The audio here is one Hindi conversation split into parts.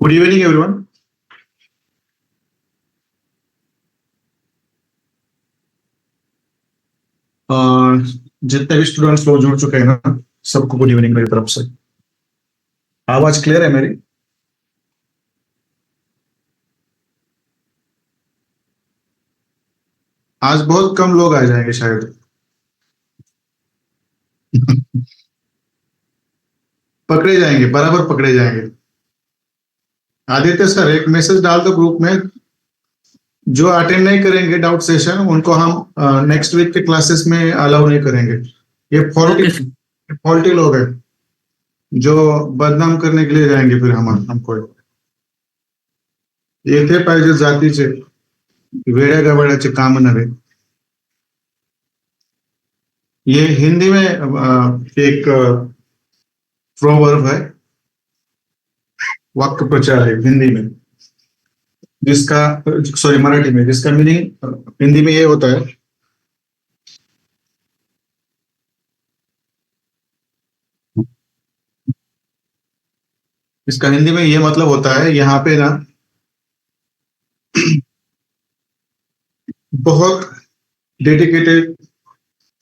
Good evening everyone. जितने भी स्टूडेंट्स लोग जुड़ चुके हैं ना, सबको गुड इवनिंग मेरी तरफ से। आवाज क्लियर है मेरी? आज बहुत कम लोग आ जाएंगे शायद। पकड़े जाएंगे, बराबर पकड़े जाएंगे। आदित्य सर, एक मैसेज डाल दो ग्रुप में, जो अटेंड नहीं करेंगे डाउट सेशन उनको हम नेक्स्ट वीक के क्लासेस में अलाउ नहीं करेंगे। ये फॉल्टी लोग हैं जो बदनाम करने के लिए जाएंगे फिर हमको। येथे पाहिजे जातीचे, वेड्या गवाड्याचे काम नव्हे। ये हिंदी में एक प्रोवर्ब है, वाक्य प्रचार है हिंदी में, जिसका सॉरी मराठी में, जिसका मीनिंग हिंदी में ये होता है, इसका हिंदी में ये मतलब होता है, यहाँ पे ना बहुत डेडिकेटेड,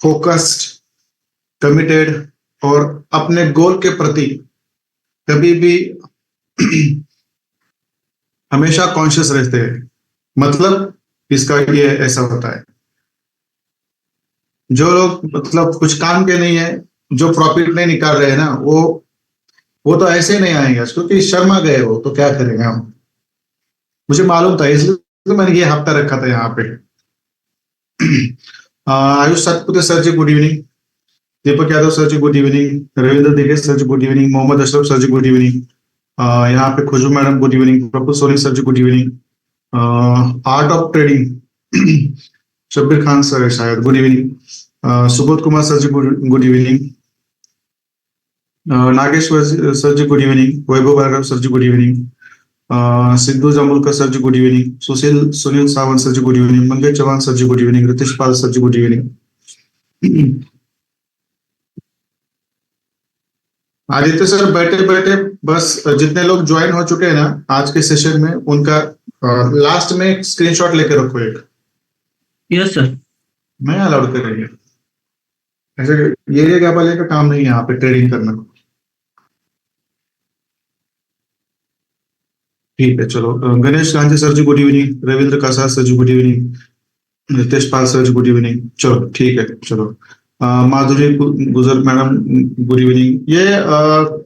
फोकस्ड, कमिटेड और अपने गोल के प्रति कभी भी हमेशा कॉन्शियस रहते हैं। मतलब इसका ये ऐसा होता है, जो लोग मतलब कुछ काम के नहीं है, जो प्रॉफिट नहीं निकाल रहे हैं ना, वो तो ऐसे ही नहीं आएंगे, क्योंकि शर्मा गए वो तो क्या करेंगे हम। मुझे मालूम था, इसलिए तो मैंने ये हफ्ता रखा था यहाँ पे। Ayush Satpute sir ji good evening, Deepak Yadav sir ji good evening, Ravindra Dige sir ji good evening, Mohammad Ashraf sir ji good evening, यहाँ पे Khushboo madam good evening, Praful Soni sir ji good evening, art of trading Shabbir Khan sir है शायद, good evening, Subodh Kumar sir ji good evening, Nageshwar sir ji good evening, Vaibhav Bhargav sir ji good evening, Siddhu Jamulkar sir ji good evening, Sunil Sawant sir ji good evening, Mangesh Chauhan sir ji good evening, Ritesh Pal sir ji good evening. Aditya sir बैठे बैठे बस जितने लोग ज्वाइन हो चुके हैं ना आज के सेशन में, उनका लास्ट में स्क्रीनशॉट लेके रखो एक। Yes sir. मैं अलाउड कर रही है ऐसे, ये क्या वाले का काम नहीं है यहाँ पे ट्रेडिंग करना। ठीक है चलो, Ganesh Gandhi sir ji good evening, Ravindra Kasar sir ji good evening, Ritesh Pal sir ji good evening. चलो ठीक है चलो, माधुरी गुजर मैडम गुड इवनिंग। ये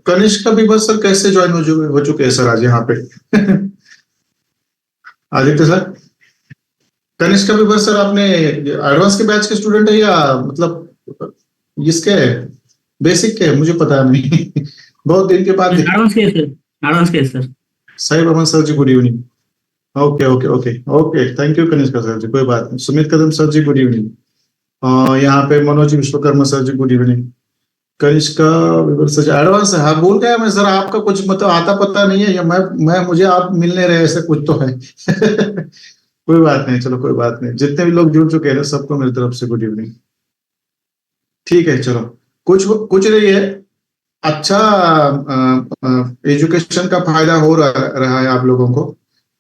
कनिष्क भी बस सर कैसे ज्वाइन हो चुके हैं सर आज यहाँ पे? आदित्य सर, कनिष्क भी बस सर आपने एडवांस के बैच के स्टूडेंट है या मतलब इसके बेसिक के? मुझे पता नहीं। बहुत दिन के बाद। एडवांस के सर, एडवांस के sir. Sahib Aman sir ji good evening. Okay okay okay okay, thank you Kanishka sir ji, कोई बात नहीं। Sumit Kadam sir ji good evening. यहाँ पे Manoj Vishwakarma sir ji good evening. Kanishka Vivar sir जी एडवांस है, हाँ भूल गया मैं सर, आपका कुछ मतलब आता पता नहीं है, या मैं मुझे आप मिलने रहे ऐसा कुछ तो है। कोई बात नहीं, चलो कोई बात नहीं, जितने भी लोग जुड़ चुके हैं ना सबको मेरी तरफ से गुड इवनिंग। ठीक है चलो, कुछ कुछ नहीं है, अच्छा एजुकेशन का फायदा हो रहा है आप लोगों को।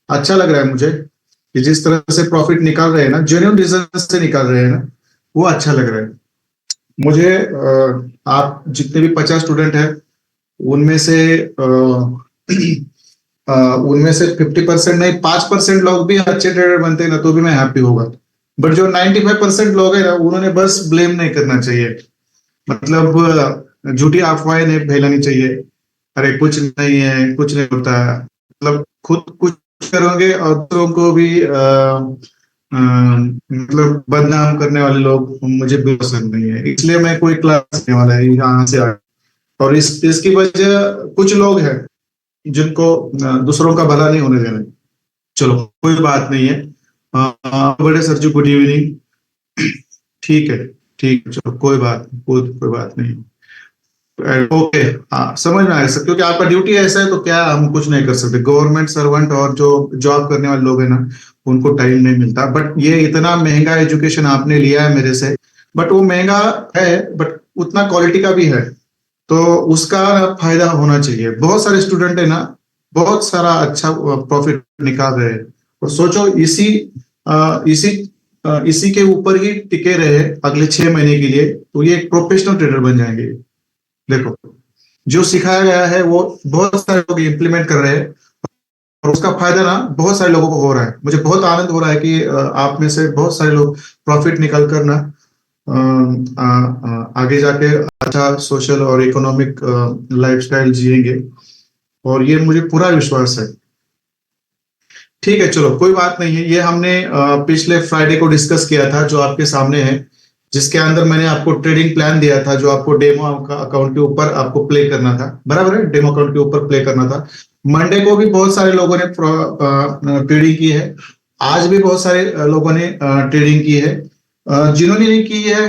अच्छा लग रहा है मुझे कि जिस तरह से प्रॉफिट निकाल रहे हैं ना, जेन्युइन रीजन से निकाल रहे हैं ना, वो अच्छा लग रहा है मुझे। आप जितने भी 50 स्टूडेंट हैं उनमें से उनमें से 50% नहीं 5% लोग भी अच्छे ट्रेडर बनते हैं ना, तो भी मैं हैप्पी होगा। बट जो 95% लोग हैं ना, उन्होंने बस ब्लेम नहीं करना चाहिए, मतलब झूठी अफवाहें नहीं फैलानी चाहिए। अरे कुछ नहीं है, कुछ नहीं होता है, मतलब खुद कुछ करोगे और दूसरों को भी मतलब बदनाम करने वाले लोग मुझे भी पसंद नहीं है, इसलिए मैं कोई क्लास करने वाला है यहाँ से आगे। और इसकी वजह कुछ लोग हैं जिनको दूसरों का भला नहीं होने देना। चलो कोई बात नहीं है। बड़े सर जी, गुड इवनिंग। ठीक है, ठीक है, चलो कोई बात नहीं, कोई बात नहीं। ओके, हाँ समझ में आया सर, क्योंकि आपका ड्यूटी ऐसा है तो क्या हम कुछ नहीं कर सकते। गवर्नमेंट सर्वेंट और जो जॉब करने वाले लोग हैं ना, उनको टाइम नहीं मिलता। बट ये इतना महंगा एजुकेशन आपने लिया है मेरे से, बट वो महंगा है बट उतना क्वालिटी का भी है, तो उसका फायदा होना चाहिए। बहुत सारे स्टूडेंट है ना, बहुत सारा अच्छा प्रॉफिट निकाल रहे हैं। और सोचो इसी इसी इसी के ऊपर ही टिके रहे अगले 6 महीने के लिए, तो ये एक प्रोफेशनल ट्रेडर बन जाएंगे। देखो, जो सिखाया गया है वो बहुत सारे लोग इम्प्लीमेंट कर रहे हैं, और उसका फायदा ना बहुत सारे लोगों को हो रहा है। मुझे बहुत आनंद हो रहा है कि आप में से बहुत सारे लोग प्रॉफिट निकल कर ना आगे जाके अच्छा सोशल और इकोनॉमिक लाइफस्टाइल जिएंगे, और ये मुझे पूरा विश्वास है। ठीक है, चलो कोई बात नहीं है। ये हमने पिछले फ्राइडे को डिस्कस किया था, जो आपके सामने है, जिसके अंदर मैंने आपको ट्रेडिंग प्लान दिया था, जो आपको डेमो अकाउंट के ऊपर आपको प्ले करना था। बराबर है, डेमो अकाउंट के ऊपर प्ले करना था। मंडे को भी बहुत सारे लोगों ने ट्रेडिंग की है, आज भी बहुत सारे लोगों ने ट्रेडिंग की है। जिन्होंने नहीं की है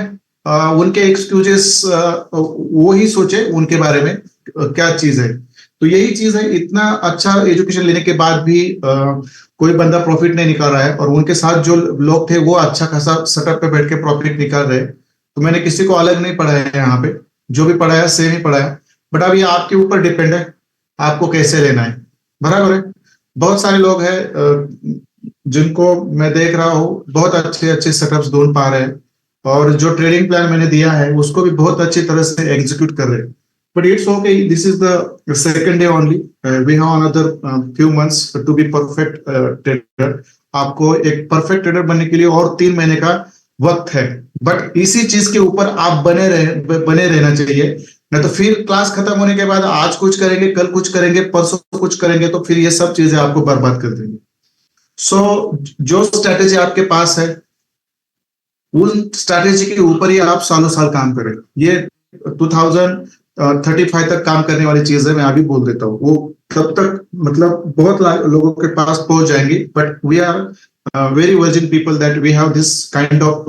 उनके एक्सक्यूजेस वो ही सोचे उनके बारे में क्या चीज है। तो यही चीज है, इतना अच्छा एजुकेशन लेने के बाद भी कोई बंदा प्रॉफिट नहीं निकाल रहा है, और उनके साथ जो लोग थे वो अच्छा खासा सेटअप पे बैठ के प्रॉफिट निकाल रहे हैं। तो मैंने किसी को अलग नहीं पढ़ाया है यहाँ पे, जो भी पढ़ाया सेम ही पढ़ाया। बट अब ये आपके ऊपर डिपेंड है, आपको कैसे लेना है। बराबर है। बहुत सारे लोग हैं जिनको मैं देख रहा हूँ बहुत अच्छे अच्छे सेटअप्स ढूंढ पा रहे हैं, और जो ट्रेडिंग प्लान मैंने दिया है उसको भी बहुत अच्छी तरह से एग्जीक्यूट कर रहे हैं। But it's okay. This is the second day only. We have another few months to be perfect trader. आपको एक परफेक्ट ट्रेडर बनने के लिए और 3 महीने का वक्त है। बट इसी चीज के ऊपर आप बने रहना चाहिए। नहीं तो फिर क्लास खत्म होने के बाद आज कुछ करेंगे, कल कुछ करेंगे, परसों कुछ करेंगे, तो फिर ये सब चीजें आपको बर्बाद कर देंगे। सो जो स्ट्रैटेजी आपके पास है उन स्ट्रैटेजी के ऊपर ही आप सालों साल काम करें। ये 2035 तक काम करने वाली चीज है, मैं अभी बोल देता हूँ। वो तब तक मतलब बहुत लोगों के पास पहुंच जाएंगी। But we are very virgin people that we have this kind of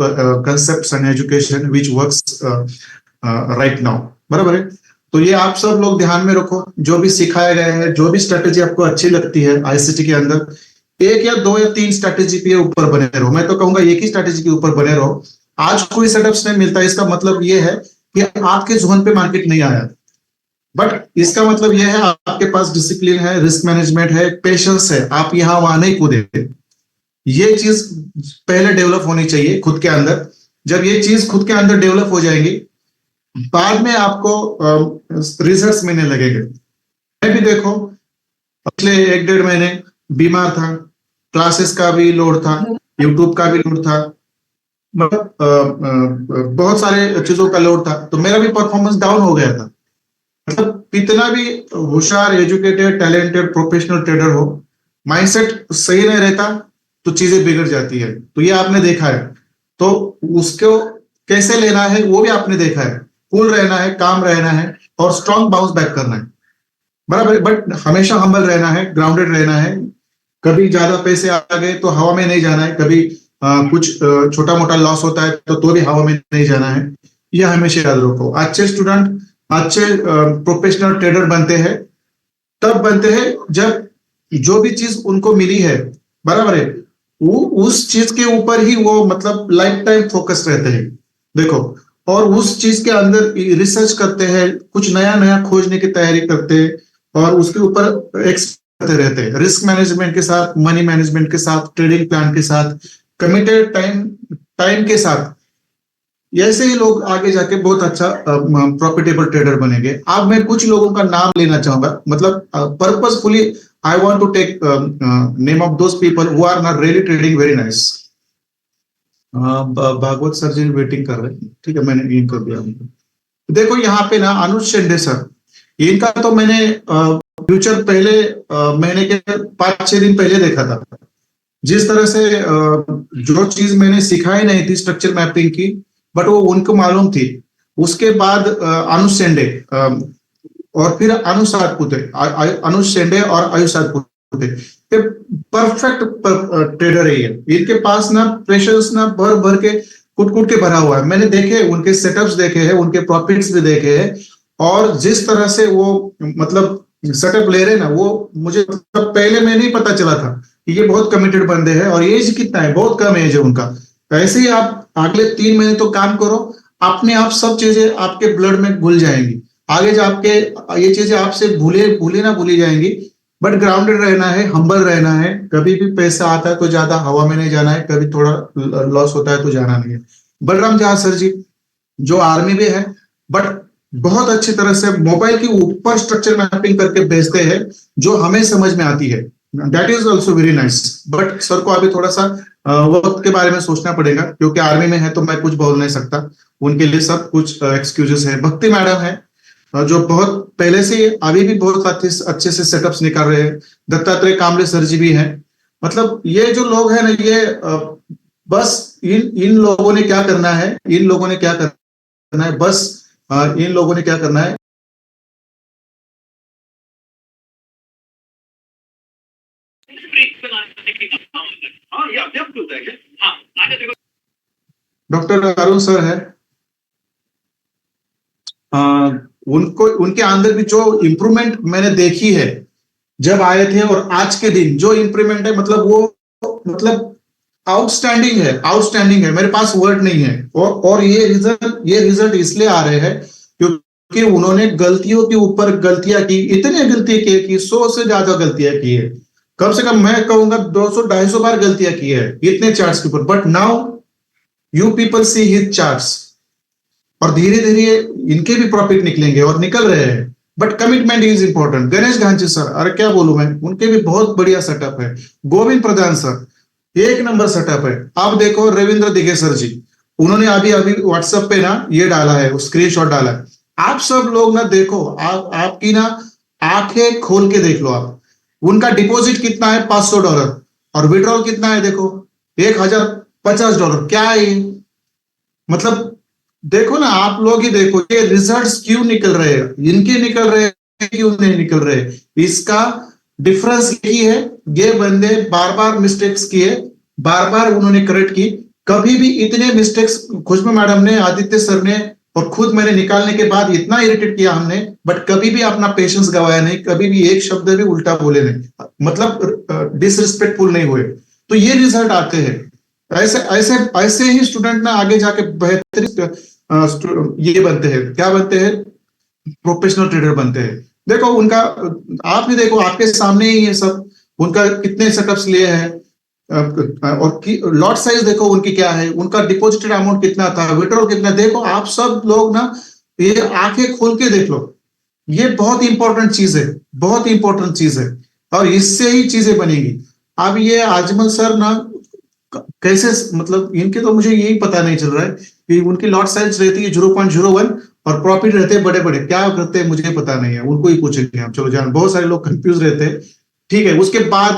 concepts and education which works right now. बराबर है। तो ये आप सब लोग ध्यान में रखो, जो भी सिखाया गया है, जो भी स्ट्रेटेजी आपको अच्छी लगती है आईसीटी के अंदर, 1 या 2 या 3 स्ट्रैटेजी के ऊपर बने रहो। मैं तो कहूंगा एक ही स्ट्रैटेजी के ऊपर बने रहो। आज कोई सेटअप्स नहीं मिलता, इसका मतलब ये है कि आपके जोन पे मार्केट नहीं आया। बट इसका मतलब यह है आपके पास डिसिप्लिन है, रिस्क मैनेजमेंट है, पेशेंस है, आप यहां वहां नहीं कूदे। ये चीज पहले डेवलप होनी चाहिए खुद के अंदर। जब ये चीज खुद के अंदर डेवलप हो जाएंगी, बाद में आपको रिजल्ट्स मिलने लगेंगे। मैं भी देखो पिछले 1 डेढ़ महीने बीमार था, क्लासेस का भी लोड था, यूट्यूब का भी लोड था, मतलब बहुत सारे चीजों का लोड था, तो मेरा भी परफॉर्मेंस डाउन हो गया था। मतलब कितना भी होशियार, एजुकेटेड, टैलेंटेड, प्रोफेशनल ट्रेडर हो, माइंडसेट सही नहीं रहता तो चीजें बिगड़ जाती है। तो ये आपने देखा है। तो उसको कैसे लेना है वो भी आपने देखा है। कूल रहना है, काम रहना है, और स्ट्रॉन्ग बाउंस बैक करना है। बराबर। बट हमेशा हम्बल रहना है, ग्राउंडेड रहना है। कभी ज्यादा पैसे आ गए तो हवा में नहीं जाना है, कभी कुछ छोटा मोटा लॉस होता है तो भी हवा में नहीं जाना है। यह हमेशा याद रखो। अच्छे स्टूडेंट, अच्छे प्रोफेशनल ट्रेडर बनते हैं तब बनते हैं जब जो भी चीज उनको मिली है, बराबर है, वो उस चीज के ऊपर ही वो मतलब लाइफ टाइम फोकस रहते हैं। देखो, और उस चीज के अंदर रिसर्च करते हैं, कुछ नया नया खोजने की तैयारी करते हैं, और उसके ऊपर करते रहते हैं, रिस्क मैनेजमेंट के साथ, मनी मैनेजमेंट के साथ, ट्रेडिंग प्लान के साथ, कमिटेड टाइम के साथ। ऐसे ही लोग आगे जाके बहुत अच्छा प्रॉफिटेबल ट्रेडर बनेंगे। अब मैं कुछ लोगों का नाम लेना चाहूंगा, मतलब purposefully I want to take name of those people who are not really trading very nice. Bhagwat sir ji waiting कर रहे हैं, ठीक है, मैंने इन कर दिया उनको। देखो यहाँ पे ना अनुज शिंदे सर, इनका तो मैंने फ्यूचर पहले महीने के 5-6 दिन पहले देखा था। जिस तरह से जो चीज मैंने सिखाई नहीं थी स्ट्रक्चर मैपिंग की, बट वो उनको मालूम थी। उसके बाद अनुज शेंडे और फिर अनुज सातपुते, अनुज शेंडे और आयुष सातपुते, ये परफेक्ट ट्रेडर है। ये इनके पास ना प्रेशर्स ना भर भर के कुट कुट के भरा हुआ है। मैंने देखे, उनके सेटअप्स देखे हैं, उनके प्रॉफिट्स भी देखे हैं, और जिस तरह से वो मतलब सेटअप ले रहे ना, वो मुझे मतलब पहले में नहीं पता चला था कि ये बहुत कमिटेड बंदे हैं। और एज कितना है, बहुत कम एज है उनका। ऐसे ही आप अगले 3 महीने तो काम करो, अपने आप सब चीजें आपके ब्लड में घुल जाएंगी। आगे जाके ये चीजें आपसे भूले भूले ना भूली जाएंगी। बट ग्राउंडेड रहना है, हम्बल रहना है। कभी भी पैसा आता है तो ज्यादा हवा में नहीं जाना है, कभी थोड़ा लॉस होता है तो जाना नहीं है। बलराम जहा सर जी जो आर्मी में है, बट बहुत अच्छी तरह से मोबाइल के ऊपर स्ट्रक्चर मैपिंग करके भेजते हैं, जो हमें समझ में आती है। That is also very nice. But sir को अभी थोड़ा सा वक्त के बारे में सोचना पड़ेगा, क्योंकि आर्मी में है तो मैं कुछ बोल नहीं सकता। उनके लिए सब कुछ एक्सक्यूजेस है। भक्ति मैडम है जो बहुत पहले से अभी भी बहुत अच्छे से सेटअप्स निकाल रहे हैं। दत्तात्रेय कामले सर जी भी हैं। मतलब ये जो लोग हैं ना, ये बस इन लोगों ने क्या करना है, इन लोगों ने क्या करना है, बस इन लोगों ने क्या करना है। डॉक्टर अरुण सर है, उनको उनके अंदर भी जो इंप्रूवमेंट मैंने देखी है जब आए थे और आज के दिन जो इंप्रूवमेंट है, मतलब वो मतलब आउटस्टैंडिंग है, आउटस्टैंडिंग है। मेरे पास वर्ड नहीं है। और ये रिजल्ट इसलिए आ रहे हैं क्योंकि उन्होंने गलतियों के ऊपर गलतियां की, इतनी गलतियां की कि 100 से ज्यादा गलतियां की है। कम से कम मैं कहूंगा 200-250 बार गलतियां की है इतने चार्ट्स के ऊपर। But now you people see his charts, और धीरे धीरे इनके भी प्रॉफिट निकलेंगे और निकल रहे हैं। But commitment is important. Ganesh Gandhi sir, अरे क्या बोलूं मैं, उनके भी बहुत बढ़िया सेटअप है। गोविंद प्रधान सर, एक नंबर सेटअप है। आप देखो रविंद्र दिघे सर जी, उन्होंने अभी अभी व्हाट्सएप पे ना ये डाला है, स्क्रीनशॉट डाला है। आप सब लोग ना देखो, आपकी ना आंखें खोल के देख लो आप। उनका डिपॉजिट कितना है, $500, और विड्रॉल कितना है देखो, $1050। क्या है ये? मतलब देखो ना, आप लोग ही देखो ये रिजल्ट्स क्यों निकल रहे हैं, इनके निकल रहे हैं, क्यों नहीं निकल रहे। इसका डिफरेंस यही है, ये बंदे बार बार मिस्टेक्स किए, बार बार उन्होंने करेक्ट की। कभी भी इतने मिस्टेक्स खुशबू मैडम ने, आदित्य सर ने, और खुद मैंने निकालने के बाद इतना इरिटेट किया हमने, बट कभी भी अपना पेशेंस गवाया नहीं, कभी भी एक शब्द भी उल्टा बोले नहीं, मतलब डिसरिस्पेक्टफुल नहीं हुए। तो ये रिजल्ट आते हैं। ऐसे ऐसे ऐसे ही स्टूडेंट ना आगे जाके बेहतर ये बनते हैं, क्या बनते हैं, प्रोफेशनल ट्रेडर बनते हैं। देखो उनका, आप भी देखो, आपके सामने ही ये सब, उनका कितने सेटअप्स लिए हैं, और लॉट साइज देखो उनकी क्या है, उनका डिपॉजिटेड अमाउंट कितना था, विड्रॉल कितना। देखो आप सब लोग ना ये आंखें खोल के देख लो। ये बहुत इंपॉर्टेंट चीज है, बहुत इंपॉर्टेंट चीज है, और इससे ही चीजें बनेगी। अब ये आजमल सर ना कैसे, मतलब इनके तो मुझे यही पता नहीं चल रहा है कि उनकी लॉट साइज रहती है 0.01 और प्रॉफिट रहते हैं बड़े बड़े, क्या करते हैं मुझे पता नहीं है, उनको ही पूछेंगे हम। चलो जान, बहुत सारे लोग कंफ्यूज रहते हैं। ठीक है, उसके बाद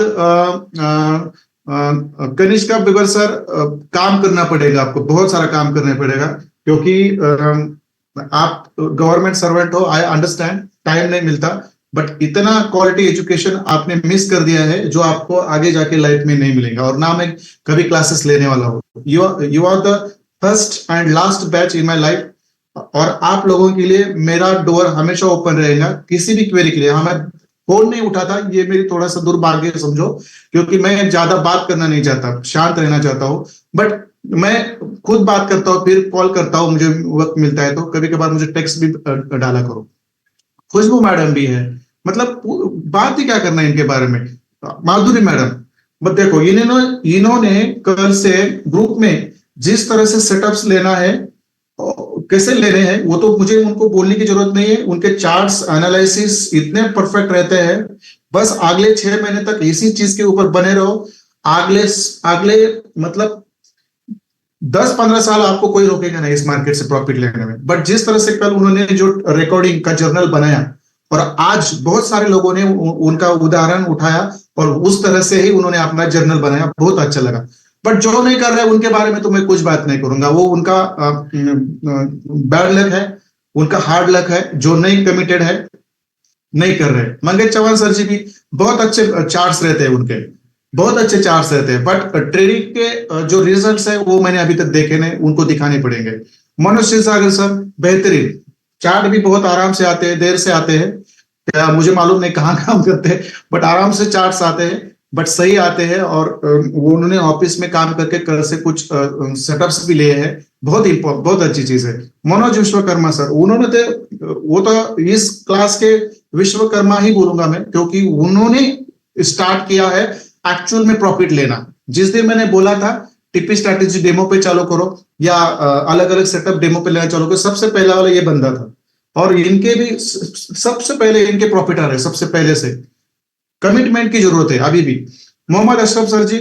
कनिष्का बिबर सर, काम करना पड़ेगा आपको, बहुत सारा काम करना पड़ेगा, क्योंकि आप गवर्नमेंट सर्वेंट हो, आई अंडरस्टैंड, टाइम नहीं मिलता। बट इतना क्वालिटी एजुकेशन आपने मिस कर दिया है जो आपको आगे जाके लाइफ में नहीं मिलेगा, और ना मैं कभी क्लासेस लेने वाला हूँ। You are the first and last batch in my life, और आप लोगों के लिए मेरा डोर हमेशा ओपन रहेगा किसी भी क्वेरी के लिए। हाँ, मैं फोन नहीं उठाता, ये मेरी थोड़ा सा दुर्भाग्य समझो, क्योंकि मैं ज्यादा बात करना नहीं चाहता, शांत रहना चाहता हूँ। बट मैं खुद बात करता हूँ, फिर कॉल करता हूँ, मुझे वक्त मिलता है तो कभी कभार मुझे टेक्स्ट भी डाला करो। खुशबू मैडम भी है, मतलब बात ही क्या करना है इनके बारे में। माधुरी मैडम, बट देखो इन्होंने कल से ग्रुप में जिस तरह से सेटअप्स लेना है, कैसे लेने हैं, वो तो मुझे उनको बोलने की जरूरत नहीं है। उनके चार्ट्स एनालिसिस इतने परफेक्ट रहते हैं। बस अगले 6 महीने तक इसी चीज के ऊपर बने रहो। अगले अगले मतलब 10-15 साल आपको कोई रोकेगा नहीं इस मार्केट से प्रॉफिट लेने में। बट जिस तरह से कल उन्होंने जो रिकॉर्डिंग का जर्नल बनाया, और आज बहुत सारे लोगों ने उनका उदाहरण उठाया और उस तरह से ही उन्होंने अपना जर्नल बनाया, बहुत अच्छा लगा। बट जो नहीं कर रहे उनके बारे में तो मैं कुछ बात नहीं करूंगा, वो उनका बैड लक है, उनका हार्ड लक है। जो नहीं कमिटेड है, नहीं कर रहे। मंगेश चौहान सर जी भी बहुत अच्छे चार्ट्स रहते हैं उनके, बहुत अच्छे चार्ट्स रहते हैं, बट ट्रेडिंग के जो रिजल्ट्स है वो मैंने अभी तक देखे नहीं, उनको दिखाने पड़ेंगे। मनोज क्षीरसागर सर बेहतरीन, चार्ट भी बहुत आराम से आते हैं, देर से आते हैं, क्या मुझे मालूम नहीं कहाँ काम करते हैं, बट आराम से चार्ट्स आते हैं, बट सही आते हैं। और वो उन्होंने ऑफिस में काम करके कर से कुछ सेटअप्स भी लिए हैं, बहुत अच्छी चीज है। मनोज विश्वकर्मा सर, उन्होंने तो वो तो इस क्लास के विश्वकर्मा ही बोलूंगा मैं, क्योंकि उन्होंने स्टार्ट किया है एक्चुअल में प्रॉफिट लेना। जिस दिन मैंने बोला था टीपी स्ट्रैटेजी डेमो पे चालू करो या अलग अलग सेटअप डेमो पे लेना चालू करो, सबसे पहला वाला ये बंदा था। और इनके भी सबसे पहले इनके प्रॉफिट आ रहे, सबसे पहले से। कमिटमेंट की जरूरत है अभी भी। मोहम्मद अशरफ सर जी,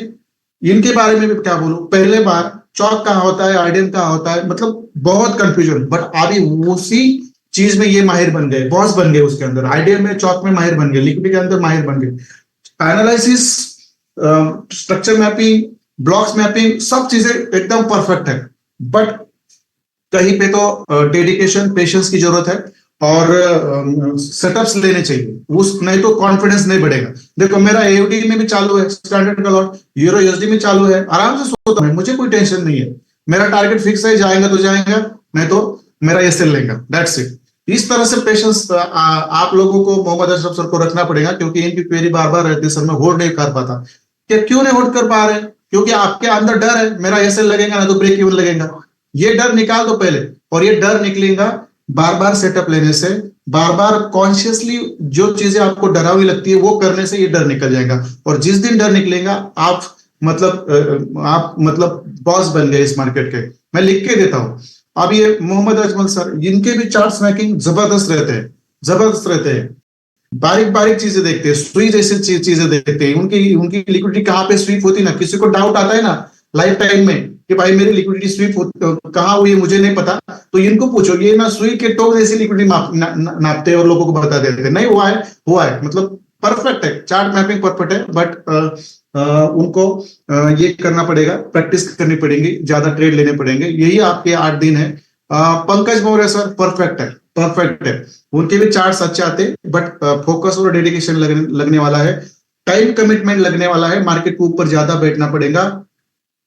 इनके बारे में भी क्या बोलूं, पहले बार चौक कहाँ होता है, आईडीएम कहाँ होता है, मतलब बहुत कंफ्यूजन, बट अभी उसी चीज में ये माहिर बन गए, बॉस बन गए उसके अंदर। आईडीएम में, चौक में माहिर बन गए, लिक्विडिटी के अंदर माहिर बन गए। Analysis, structure mapping, blocks mapping, सब चीजें एकदम परफेक्ट है। बट कहीं पे तो डेडिकेशन, पेशेंस की जरूरत है और सेटअप्स लेने चाहिए, उस नहीं तो कॉन्फिडेंस नहीं बढ़ेगा। देखो मेरा एयूडी में भी चालू है, स्टैंडर्ड का लॉट, यूरो यूएसडी में चालू है, आराम से सोता हूं, मुझे कोई टेंशन नहीं है। मेरा टारगेट फिक्स है, जाएगा तो जाएगा, नहीं तो मेरा एसएल लेगा, दैट्स इट। इस तरह से पेशेंस आप लोगों को मोहम्मद अशरफ सर को रखना पड़ेगा, क्योंकि इनकी क्वेरी बार बार रहती है, सर मैं होल्ड नहीं कर पाता। क्या क्यों नहीं होल्ड कर पा रहे? क्योंकि आपके अंदर डर है, मेरा एसएल लगेगा ना तो ब्रेक इवन लगेगा। ये डर निकाल दो पहले, और ये डर निकलेगा बार बार सेटअप लेने से, बार बार कॉन्शियसली जो चीजें आपको डरावनी लगती है वो करने से ये डर निकल जाएगा। और जिस दिन डर निकलेगा आप मतलब बॉस बन गए इस मार्केट के। मैं लिख के देता हूं। अब ये मोहम्मद अजमल सर, इनके भी चार्ट्स मैकिंग जबरदस्त रहते हैं, जबरदस्त रहते हैं। बारीक बारीक चीजें देखते हैं, सुई जैसी चीजें देखते हैं। उनकी उनकी लिक्विडिटी कहाँ पे स्वीप होती है ना, किसी को डाउट आता है ना लाइफ टाइम में कि भाई मेरी लिक्विडिटी स्वीप कहाँ हुई है मुझे नहीं पता, तो इनको पूछो। ये ना सुई के टोक जैसी लिक्विडिटी नापते हैं और लोगों को बता देते हैं, नहीं हुआ है, मतलब परफेक्ट है, चार्ट मैपिंग परफेक्ट है। बट उनको ये करना पड़ेगा, प्रैक्टिस करनी पड़ेगी, ज्यादा ट्रेड लेने पड़ेंगे। यही आपके 8 दिन है। पंकज मौर्य सर परफेक्ट है, परफेक्ट है। उनके भी चार्ट्स अच्छे आते हैं, बट फोकस और डेडिकेशन लगने वाला है, टाइम कमिटमेंट लगने वाला है, मार्केट के ऊपर ज्यादा बैठना पड़ेगा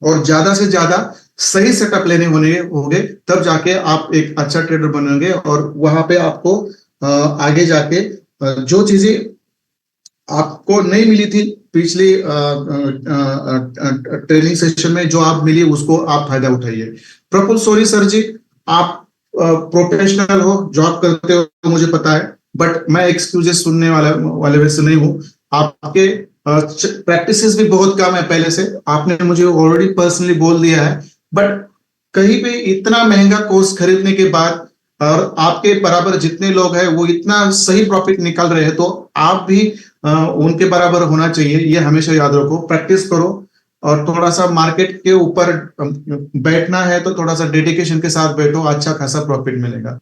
और ज्यादा से ज्यादा सही सेटअप लेने होंगे, तब जाके आप एक अच्छा ट्रेडर बनेंगे। और वहां पे आपको आगे जाके जो चीजें आपको नहीं मिली थी पिछली ट्रेनिंग सेशन में, जो आप मिली उसको आप फायदा उठाइए। प्रफुल्ल सोनी सर जी, आप प्रोफेशनल हो, जॉब करते हो, मुझे पता है, बट मैं एक्सक्यूजेस सुनने वाले वैसे नहीं हूं। आपके प्रैक्टिसेस भी बहुत कम है पहले से, आपने मुझे ऑलरेडी पर्सनली बोल दिया है। बट कहीं पे इतना महंगा कोर्स खरीदने के बाद और आपके बराबर जितने लोग हैं वो इतना सही प्रॉफिट निकाल रहे हैं, तो आप भी उनके बराबर होना चाहिए, ये हमेशा याद रखो। प्रैक्टिस करो और थोड़ा सा मार्केट के ऊपर बैठना है तो थोड़ा सा डेडिकेशन के साथ बैठो, अच्छा खासा प्रॉफिट मिलेगा।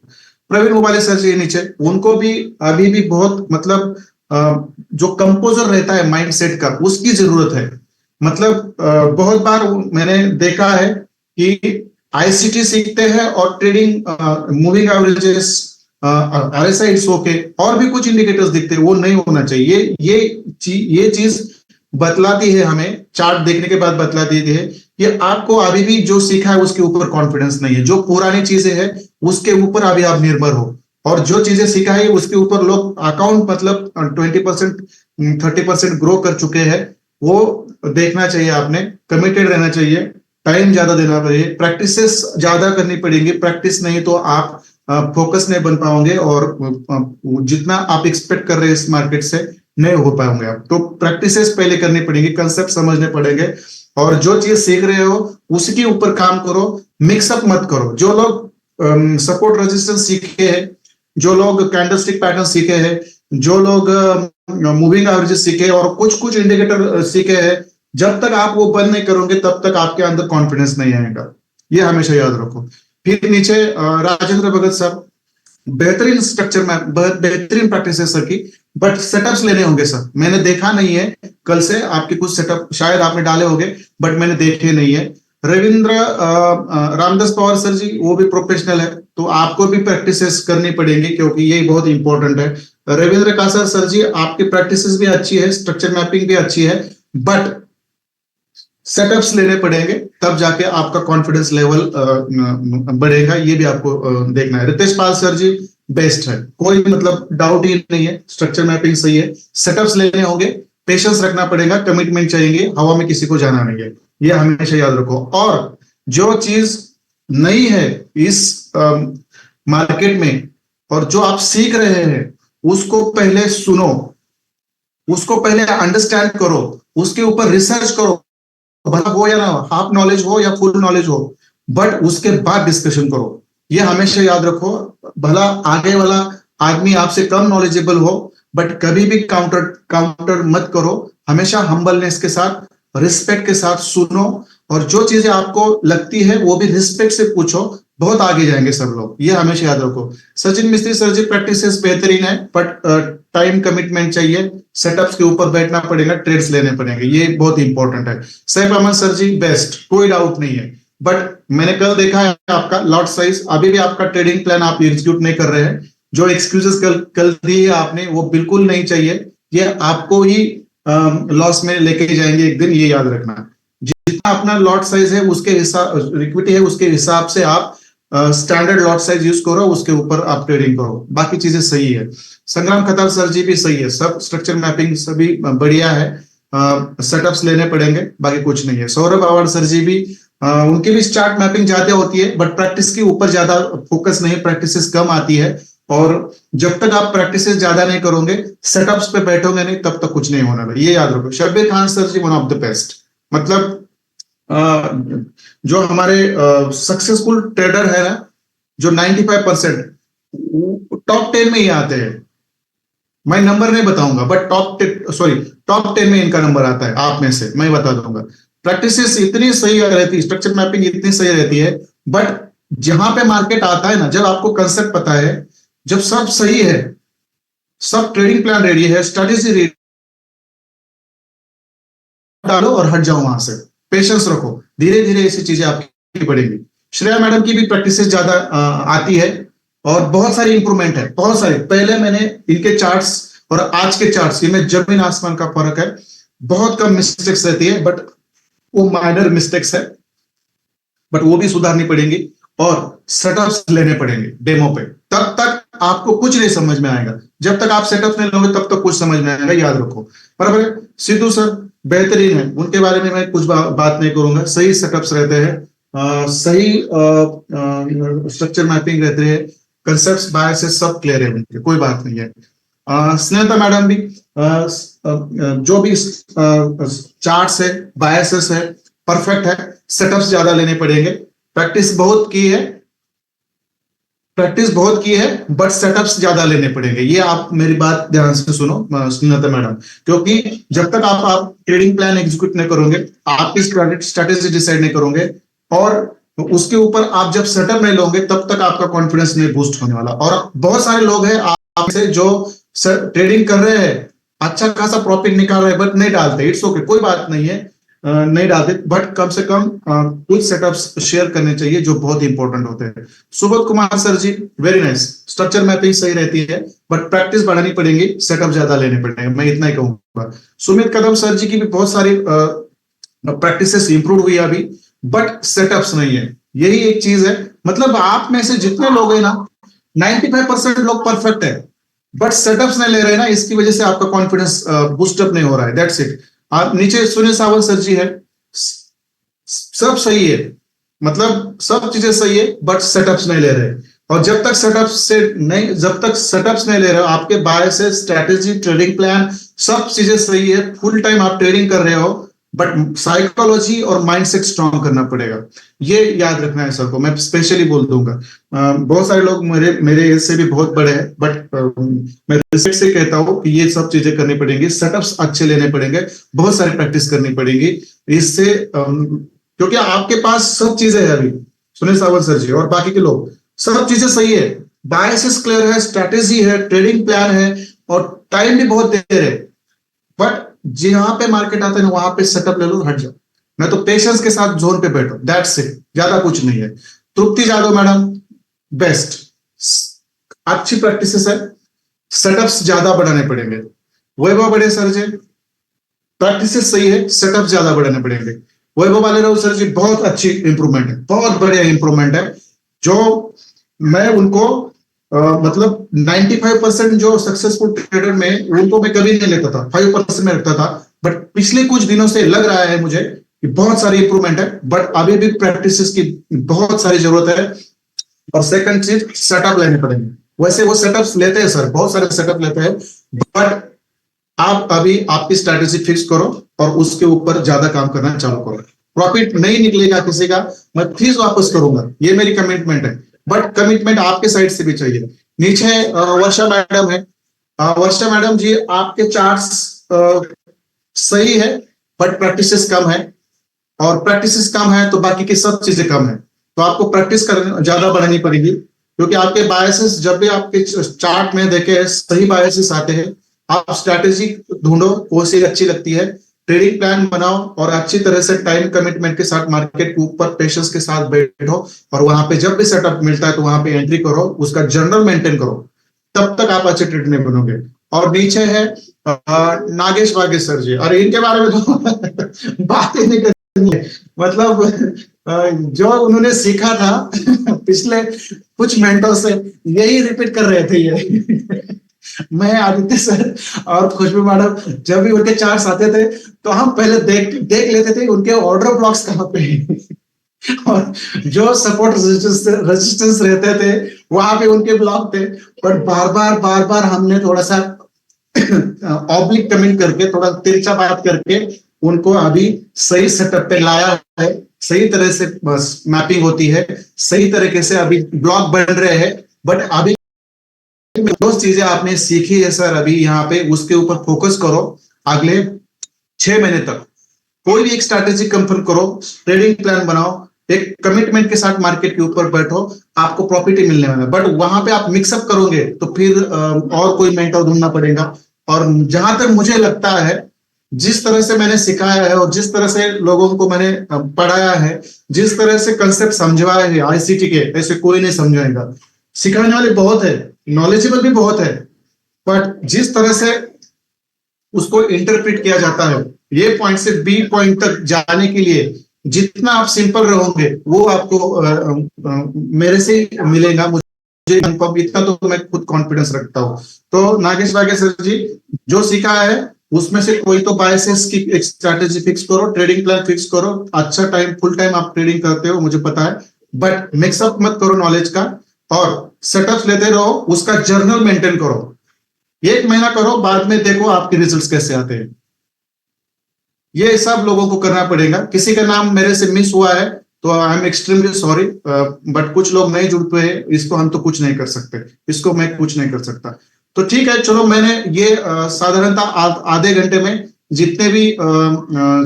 प्रवीण मोबाली सर जी नीचे, उनको भी अभी भी बहुत मतलब जो कंपोजर रहता है माइंडसेट का, उसकी जरूरत है। मतलब बहुत बार मैंने देखा है कि आईसीटी सीखते हैं और trading moving averages, RSI okay, और भी कुछ इंडिकेटर्स दिखते हैं, वो नहीं होना चाहिए। ये चीज बतलाती है हमें, चार्ट देखने के बाद बतलाती है कि आपको अभी भी जो सीखा है उसके ऊपर कॉन्फिडेंस नहीं है, जो पुरानी चीजें हैं उसके ऊपर अभी आप निर्भर हो, और जो चीजें सीखा है उसके ऊपर लोग अकाउंट मतलब 20% 30% ग्रो कर चुके हैं, वो देखना चाहिए आपने। कमिटेड रहना चाहिए, टाइम ज्यादा देना चाहिए, प्रैक्टिसेस ज्यादा करनी पड़ेंगी। प्रैक्टिस नहीं तो आप फोकस नहीं बन पाओगे और जितना आप एक्सपेक्ट कर रहे हैं इस मार्केट से नहीं हो पाओगे आप। तो प्रैक्टिसेस पहले करनी पड़ेंगी, कंसेप्ट समझने पड़ेंगे, और जो चीज सीख रहे हो उसके ऊपर काम करो, मिक्सअप मत करो। जो लोग सपोर्ट रेजिस्टेंस सीखे हैं, जो लोग कैंडलस्टिक पैटर्न सीखे हैं, जो लोग मूविंग एवरेजेस सीखे और कुछ कुछ इंडिकेटर सीखे हैं, जब तक आप वो बंद नहीं करोगे तब तक आपके अंदर कॉन्फिडेंस नहीं आएगा, ये हमेशा याद रखो। फिर नीचे राजेंद्र भगत साहब, बेहतरीन स्ट्रक्चर में बेहतरीन प्रैक्टिस है सर की, बट सेटअप्स लेने होंगे सर। मैंने देखा नहीं है कल से आपके कुछ सेटअप, शायद आपने डाले होंगे बट मैंने देखे नहीं है। रविंद्र रामदास पवार सर जी वो भी प्रोफेशनल है, तो आपको भी प्रैक्टिसेस करनी पड़ेंगी क्योंकि ये बहुत इंपॉर्टेंट है। रविंद्र कासर सर जी आपकी प्रैक्टिसेस भी अच्छी है, स्ट्रक्चर मैपिंग भी अच्छी है, बट सेटअप्स लेने पड़ेंगे तब जाके आपका कॉन्फिडेंस लेवल बढ़ेगा। ये भी आपको देखना है। रितेश पाल सर जी बेस्ट है, कोई मतलब डाउट ही नहीं है, स्ट्रक्चर मैपिंग सही है, सेटअप्स लेने होंगे, पेशेंस रखना पड़ेगा, कमिटमेंट चाहिए, हवा में किसी को जाना नहीं है, ये हमेशा याद रखो। और जो चीज नई है इस मार्केट में और जो आप सीख रहे हैं उसको पहले सुनो, उसको पहले अंडरस्टैंड करो, उसके ऊपर रिसर्च करो, भला हो या ना हाफ नॉलेज हो या फुल नॉलेज हो, बट उसके बाद डिस्कशन करो। ये हमेशा याद रखो, भला आगे वाला आदमी आपसे कम नॉलेजेबल हो बट कभी भी काउंटर मत करो, हमेशा हम्बलनेस के साथ, रिस्पेक्ट के साथ सुनो, और जो चीजें आपको लगती है वो भी रिस्पेक्ट से पूछो, बहुत आगे जाएंगे सब लोग, ये हमेशा याद रखो। सचिन मिस्त्री सर जी प्रैक्टिसेस बेहतरीन है, बट टाइम कमिटमेंट चाहिए, सेटअप्स के ऊपर बैठना पड़ेगा, ट्रेड्स लेने पड़ेंगे, ये बहुत इंपॉर्टेंट है। सैफ अहमद सर जी बेस्ट, कोई डाउट नहीं है, बट मैंने कल देखा है आपका लॉट साइज, अभी भी आपका ट्रेडिंग प्लान आप एग्जीक्यूट नहीं कर रहे हैं। जो एक्सक्यूजेस कल दी है आपने वो बिल्कुल नहीं चाहिए, ये आपको ही लॉस में लेके जाएंगे एक दिन, ये याद रखना। जितना अपना लॉट साइज है उसके हिसाब, इक्विटी है उसके हिसाब से आप स्टैंडर्ड लॉट साइज यूज करो, उसके ऊपर आप ट्रेडिंग करो, बाकी चीजें सही है। संग्राम खताल सर जी भी सही है, सब स्ट्रक्चर मैपिंग सभी बढ़िया है, सेटअप्स लेने पड़ेंगे, बाकी कुछ नहीं है। सौरभ अवार्ड सर जी भी उनकी भी चार्ट मैपिंग ज्यादा होती है, बट प्रैक्टिस के ऊपर ज्यादा फोकस नहीं, प्रैक्टिस कम आती है, और जब तक आप प्रैक्टिस ज्यादा नहीं करोगे, सेटअप्स पे बैठोगे नहीं, तब तक कुछ नहीं होना, ये याद रखो। Shabbir Khan sir ji one of the best, मतलब जो हमारे सक्सेसफुल ट्रेडर है ना, जो 95% टॉप 10 में ही आते हैं, मैं नंबर नहीं बताऊंगा बट टॉप 10 में इनका नंबर आता है, आप में से मैं बता दूंगा। प्रैक्टिसेस इतनी सही रहती है, स्ट्रक्चर मैपिंग इतनी सही रहती है, बट जहां पे मार्केट आता है ना, जब आपको कंसेप्ट पता है, जब सब सही है, सब ट्रेडिंग प्लान रेडी है, स्ट्रेटेजी रेडी, डालो और हट जाओ वहां से, पेशेंस रखो, धीरे धीरे ऐसी चीजें आपकी बढ़ेंगी। श्रेया मैडम की भी प्रैक्टिस ज्यादा आती है और बहुत सारी इंप्रूवमेंट है, बहुत सारी। पहले मैंने इनके चार्ट्स और आज के चार्ट्स, इनमें जमीन आसमान का फर्क है, बहुत कम मिस्टेक्स रहती है, बट वो माइनर मिस्टेक्स है, बट वो भी सुधारनी पड़ेंगी, और सेटअप्स लेने पड़ेंगे डेमो पे, तब तक आपको कुछ नहीं समझ में आएगा। जब तक आप सेटअप्स नहीं लोगे तब तक कुछ समझ में आएगा, याद रखो, बराबर है। सिद्धू सर बेहतरीन है, उनके बारे में मैं कुछ बात नहीं करूंगा, सही सेटअप्स रहते हैं, सही स्ट्रक्चर मैपिंग रहते हैं, कंसेप्ट्स बायसेस सब क्लियर है उनके, कोई बात नहीं है। स्नेहता मैडम भी जो भी चार्ट्स है, बायसेस है, परफेक्ट है, सेटअप्स ज्यादा लेने पड़ेंगे, प्रैक्टिस बहुत की है, बट सेटअप्स ज्यादा लेने पड़ेंगे, ये आप मेरी बात ध्यान से सुनो सुनीता मैडम, क्योंकि जब तक आप ट्रेडिंग प्लान एग्जीक्यूट नहीं करोगे, आपकी स्ट्रेटेजी डिसाइड नहीं करोगे, और उसके ऊपर आप जब सेटअप नहीं लोगे, तब तक आपका कॉन्फिडेंस नहीं बूस्ट होने वाला। और बहुत सारे लोग हैं आपसे जो ट्रेडिंग कर रहे हैं, अच्छा खासा प्रॉफिट निकाल रहे हैं, बट नहीं डालते, इट्स ओके, कोई बात नहीं है, नहीं डालते, बट कम से कम कुछ सेटअप्स शेयर करने चाहिए जो बहुत इंपॉर्टेंट होते हैं। सुबोध कुमार सर जी वेरी नाइस, स्ट्रक्चर मैपिंग सही रहती है, बट प्रैक्टिस बढ़ानी पड़ेगी, सेटअप ज्यादा लेने पड़ेंगे, मैं इतना ही कहूंगा। सुमित कदम सर जी की भी बहुत सारी प्रैक्टिसेस इंप्रूव हुई अभी, बट सेटअप्स नहीं है, यही एक चीज है। मतलब आप में से जितने लोग हैं ना, 95% लोग परफेक्ट है, बट सेटअप्स नहीं ले रहे हैं ना, इसकी वजह से आपका कॉन्फिडेंस बूस्टअप नहीं हो रहा है, दैट्स इट। आप नीचे सुनील सावंत सर जी है, सब सही है, मतलब सब चीजें सही है, बट सेटअप्स नहीं ले रहे, और जब तक सेटअप्स नहीं ले रहे हो, आपके बायस से स्ट्रेटेजी, ट्रेडिंग प्लान, सब चीजें सही है, फुल टाइम आप ट्रेडिंग कर रहे हो, बट साइकोलॉजी और माइंडसेट स्ट्रांग करना पड़ेगा, ये याद रखना है सर को, मैं स्पेशली बोल दूंगा। बहुत सारे लोग मेरे एज से भी बहुत बड़े हैं, बट मैं रिस्पेक्ट से कहता हूँ कि ये सब चीजें करनी पड़ेंगी, सेटअप्स अच्छे लेने पड़ेंगे, बहुत सारी प्रैक्टिस करनी पड़ेगी, इससे क्योंकि आपके पास सब चीजें हैं अभी, सुनील सावंत सर जी और बाकी के लोग, सब चीजें सही है, बायसेस क्लियर है, स्ट्रेटेजी है, ट्रेडिंग प्लान है और टाइम भी बहुत देर है, बट जहां पे मार्केट आता है ना वहां पे सेटअप ले लो, हट जाओ। मैं तो पेशेंस के साथ जोन पे बैठो, दैट्स इट, ज्यादा कुछ नहीं है। तृप्ति जादव मैडम बेस्ट, अच्छी प्रैक्टिसेस है, सेटअप्स ज्यादा बढ़ाने पड़ेंगे। वैभव बड़े सर जी प्रैक्टिसेस सही है, सेटअप ज्यादा बढ़ाने पड़ेंगे। वैभव वाले राव सर जी बहुत अच्छी इंप्रूवमेंट है, बहुत बढ़िया इंप्रूवमेंट है। जो मैं उनको मतलब 95% जो सक्सेसफुल ट्रेडर में उनको मैं कभी नहीं लेता था, 5% में रखता था, बट पिछले कुछ दिनों से लग रहा है मुझे कि बहुत सारी इंप्रूवमेंट है, बट अभी भी प्रैक्टिसेस की बहुत सारी जरूरत है। और सेकंड चीज, सेटअप लेने पड़ेंगे। वैसे वो सेटअप्स लेते हैं सर, बहुत सारे सेटअप लेते हैं, बट आप अभी आपकी स्ट्रैटेजी फिक्स करो और उसके ऊपर ज्यादा काम करना चालू करो। प्रॉफिट नहीं निकलेगा किसी का, मैं फीस वापस करूंगा, ये मेरी कमिटमेंट है, बट कमिटमेंट आपके साइड से भी चाहिए। नीचे वर्षा मैडम है। वर्षा मैडम जी आपके चार्ट्स सही है, बट प्रैक्टिसेस कम है, और प्रैक्टिसेस कम है तो बाकी की सब चीजें कम है, तो आपको प्रैक्टिस करना ज्यादा बढ़ानी पड़ेगी, क्योंकि आपके बायसेस जब भी आपके चार्ट में देखे सही बायसेस आते हैं, आप स्ट्रैटेजी ढूंढो, वो सी अच्छी लगती है, ट्रेडिंग प्लान बनाओ और अच्छी तरह से टाइम कमिटमेंट के साथ मार्केट के ऊपर पेशेंस के साथ बैठो, और वहां पे जब भी सेटअप मिलता है तो वहां पे एंट्री करो, उसका जर्नल मेंटेन करो, तब तक आप अच्छे ट्रेडर नहीं बनोगे। और नीचे है नागेश वागेश सर जी, और इनके बारे में तो बात ही नहीं करनी है। मतलब जो उन्होंने सीखा था पिछले कुछ मिनटों से यही रिपीट कर रहे थे ये मैं, आदित्य सर और खुशबू मैडम जब भी उनके चार्ट्स आते थे तो हम पहले देख लेते थे उनके ऑर्डर ब्लॉक्स कहाँ पे हैं और जो सपोर्ट रेजिस्टेंस रहते थे वहां पे उनके ब्लॉक थे, पर बार बार हमने थोड़ा सा ऑब्लिक कमेंट करके, थोड़ा तिरछा बात करके उनको अभी सही सेटअप पे लाया है, सही तरह से बस मैपिंग होती है, सही तरीके से अभी ब्लॉक बन रहे हैं, बट अभी जो चीजें आपने सीखी है सर अभी यहाँ पे उसके ऊपर फोकस करो। अगले 6 महीने तक कोई भी एक स्ट्रैटेजी कंफर्म करो, ट्रेडिंग प्लान बनाओ, एक कमिटमेंट के साथ मार्केट के ऊपर बैठो, आपको प्रॉफिट ही मिलने वाला है। बट वहां पे आप मिक्सअप करोगे तो फिर और कोई मेंटर ढूंढना पड़ेगा। और जहां तक मुझे लगता है, जिस तरह से मैंने सिखाया है और जिस तरह से लोगों को मैंने पढ़ाया है, जिस तरह से कंसेप्ट समझवाया है आईसीटी के, ऐसे कोई नहीं समझाएगा। सिखाने वाले बहुत है, नॉलेजेबल भी बहुत है, बट जिस तरह से उसको इंटरप्रेट किया जाता है, ये पॉइंट से बी पॉइंट तक जाने के लिए जितना आप सिंपल रहोगे वो आपको मेरे से मिलेगा, मुझे इतना तो मैं खुद कॉन्फिडेंस रखता हूँ। तो नागेश वागेश सर जी जो सीखा है उसमें से कोई तो बायसेस की एक स्ट्रैटेजी फिक्स करो, ट्रेडिंग प्लान फिक्स करो, अच्छा टाइम फुल टाइम आप ट्रेडिंग करते हो मुझे पता है, बट मिक्सअप मत करो नॉलेज का, और सेटअप्स लेते रहो, उसका जर्नल मेंटेन करो, 1 महीना करो, बाद में देखो आपके रिजल्ट्स कैसे आते हैं। ये सब लोगों को करना पड़ेगा। किसी का नाम मेरे से मिस हुआ है तो I am extremely sorry, but कुछ लोग नहीं जुड़ पे हैं, इसको हम तो कुछ नहीं कर सकते, इसको मैं कुछ नहीं कर सकता। तो ठीक है, चलो मैंने ये साधारणतः आधे घंटे में जितने भी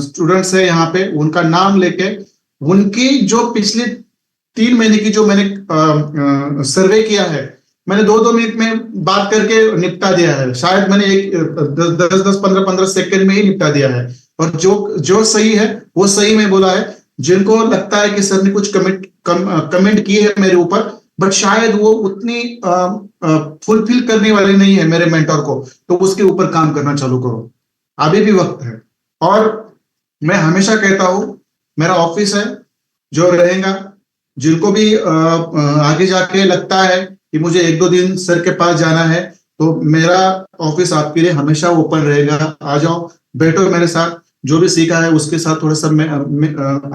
स्टूडेंट्स हैं यहाँ पे उनका नाम लेके उनकी जो पिछले 3 महीने की जो मैंने सर्वे किया है, मैंने 2-2 मिनट में बात करके निपटा दिया है, शायद मैंने एक 10-10 15-15 सेकंड में ही निपटा दिया है। और जो सही है वो सही में बोला है, जिनको लगता है कि सर ने कुछ कमेंट किए है मेरे ऊपर, बट शायद वो उतनी फुलफिल करने वाली नहीं है मेरे मेंटर को, तो उसके ऊपर काम करना चालू करो, अभी भी वक्त है। और मैं हमेशा कहता हूं मेरा ऑफिस है जो रहेगा, जिनको भी आगे जाके लगता है कि मुझे 1-2 दिन सर के पास जाना है, तो मेरा ऑफिस आपके लिए हमेशा ओपन रहेगा, आ जाओ, बैठो मेरे साथ, जो भी सीखा है उसके साथ थोड़ा सा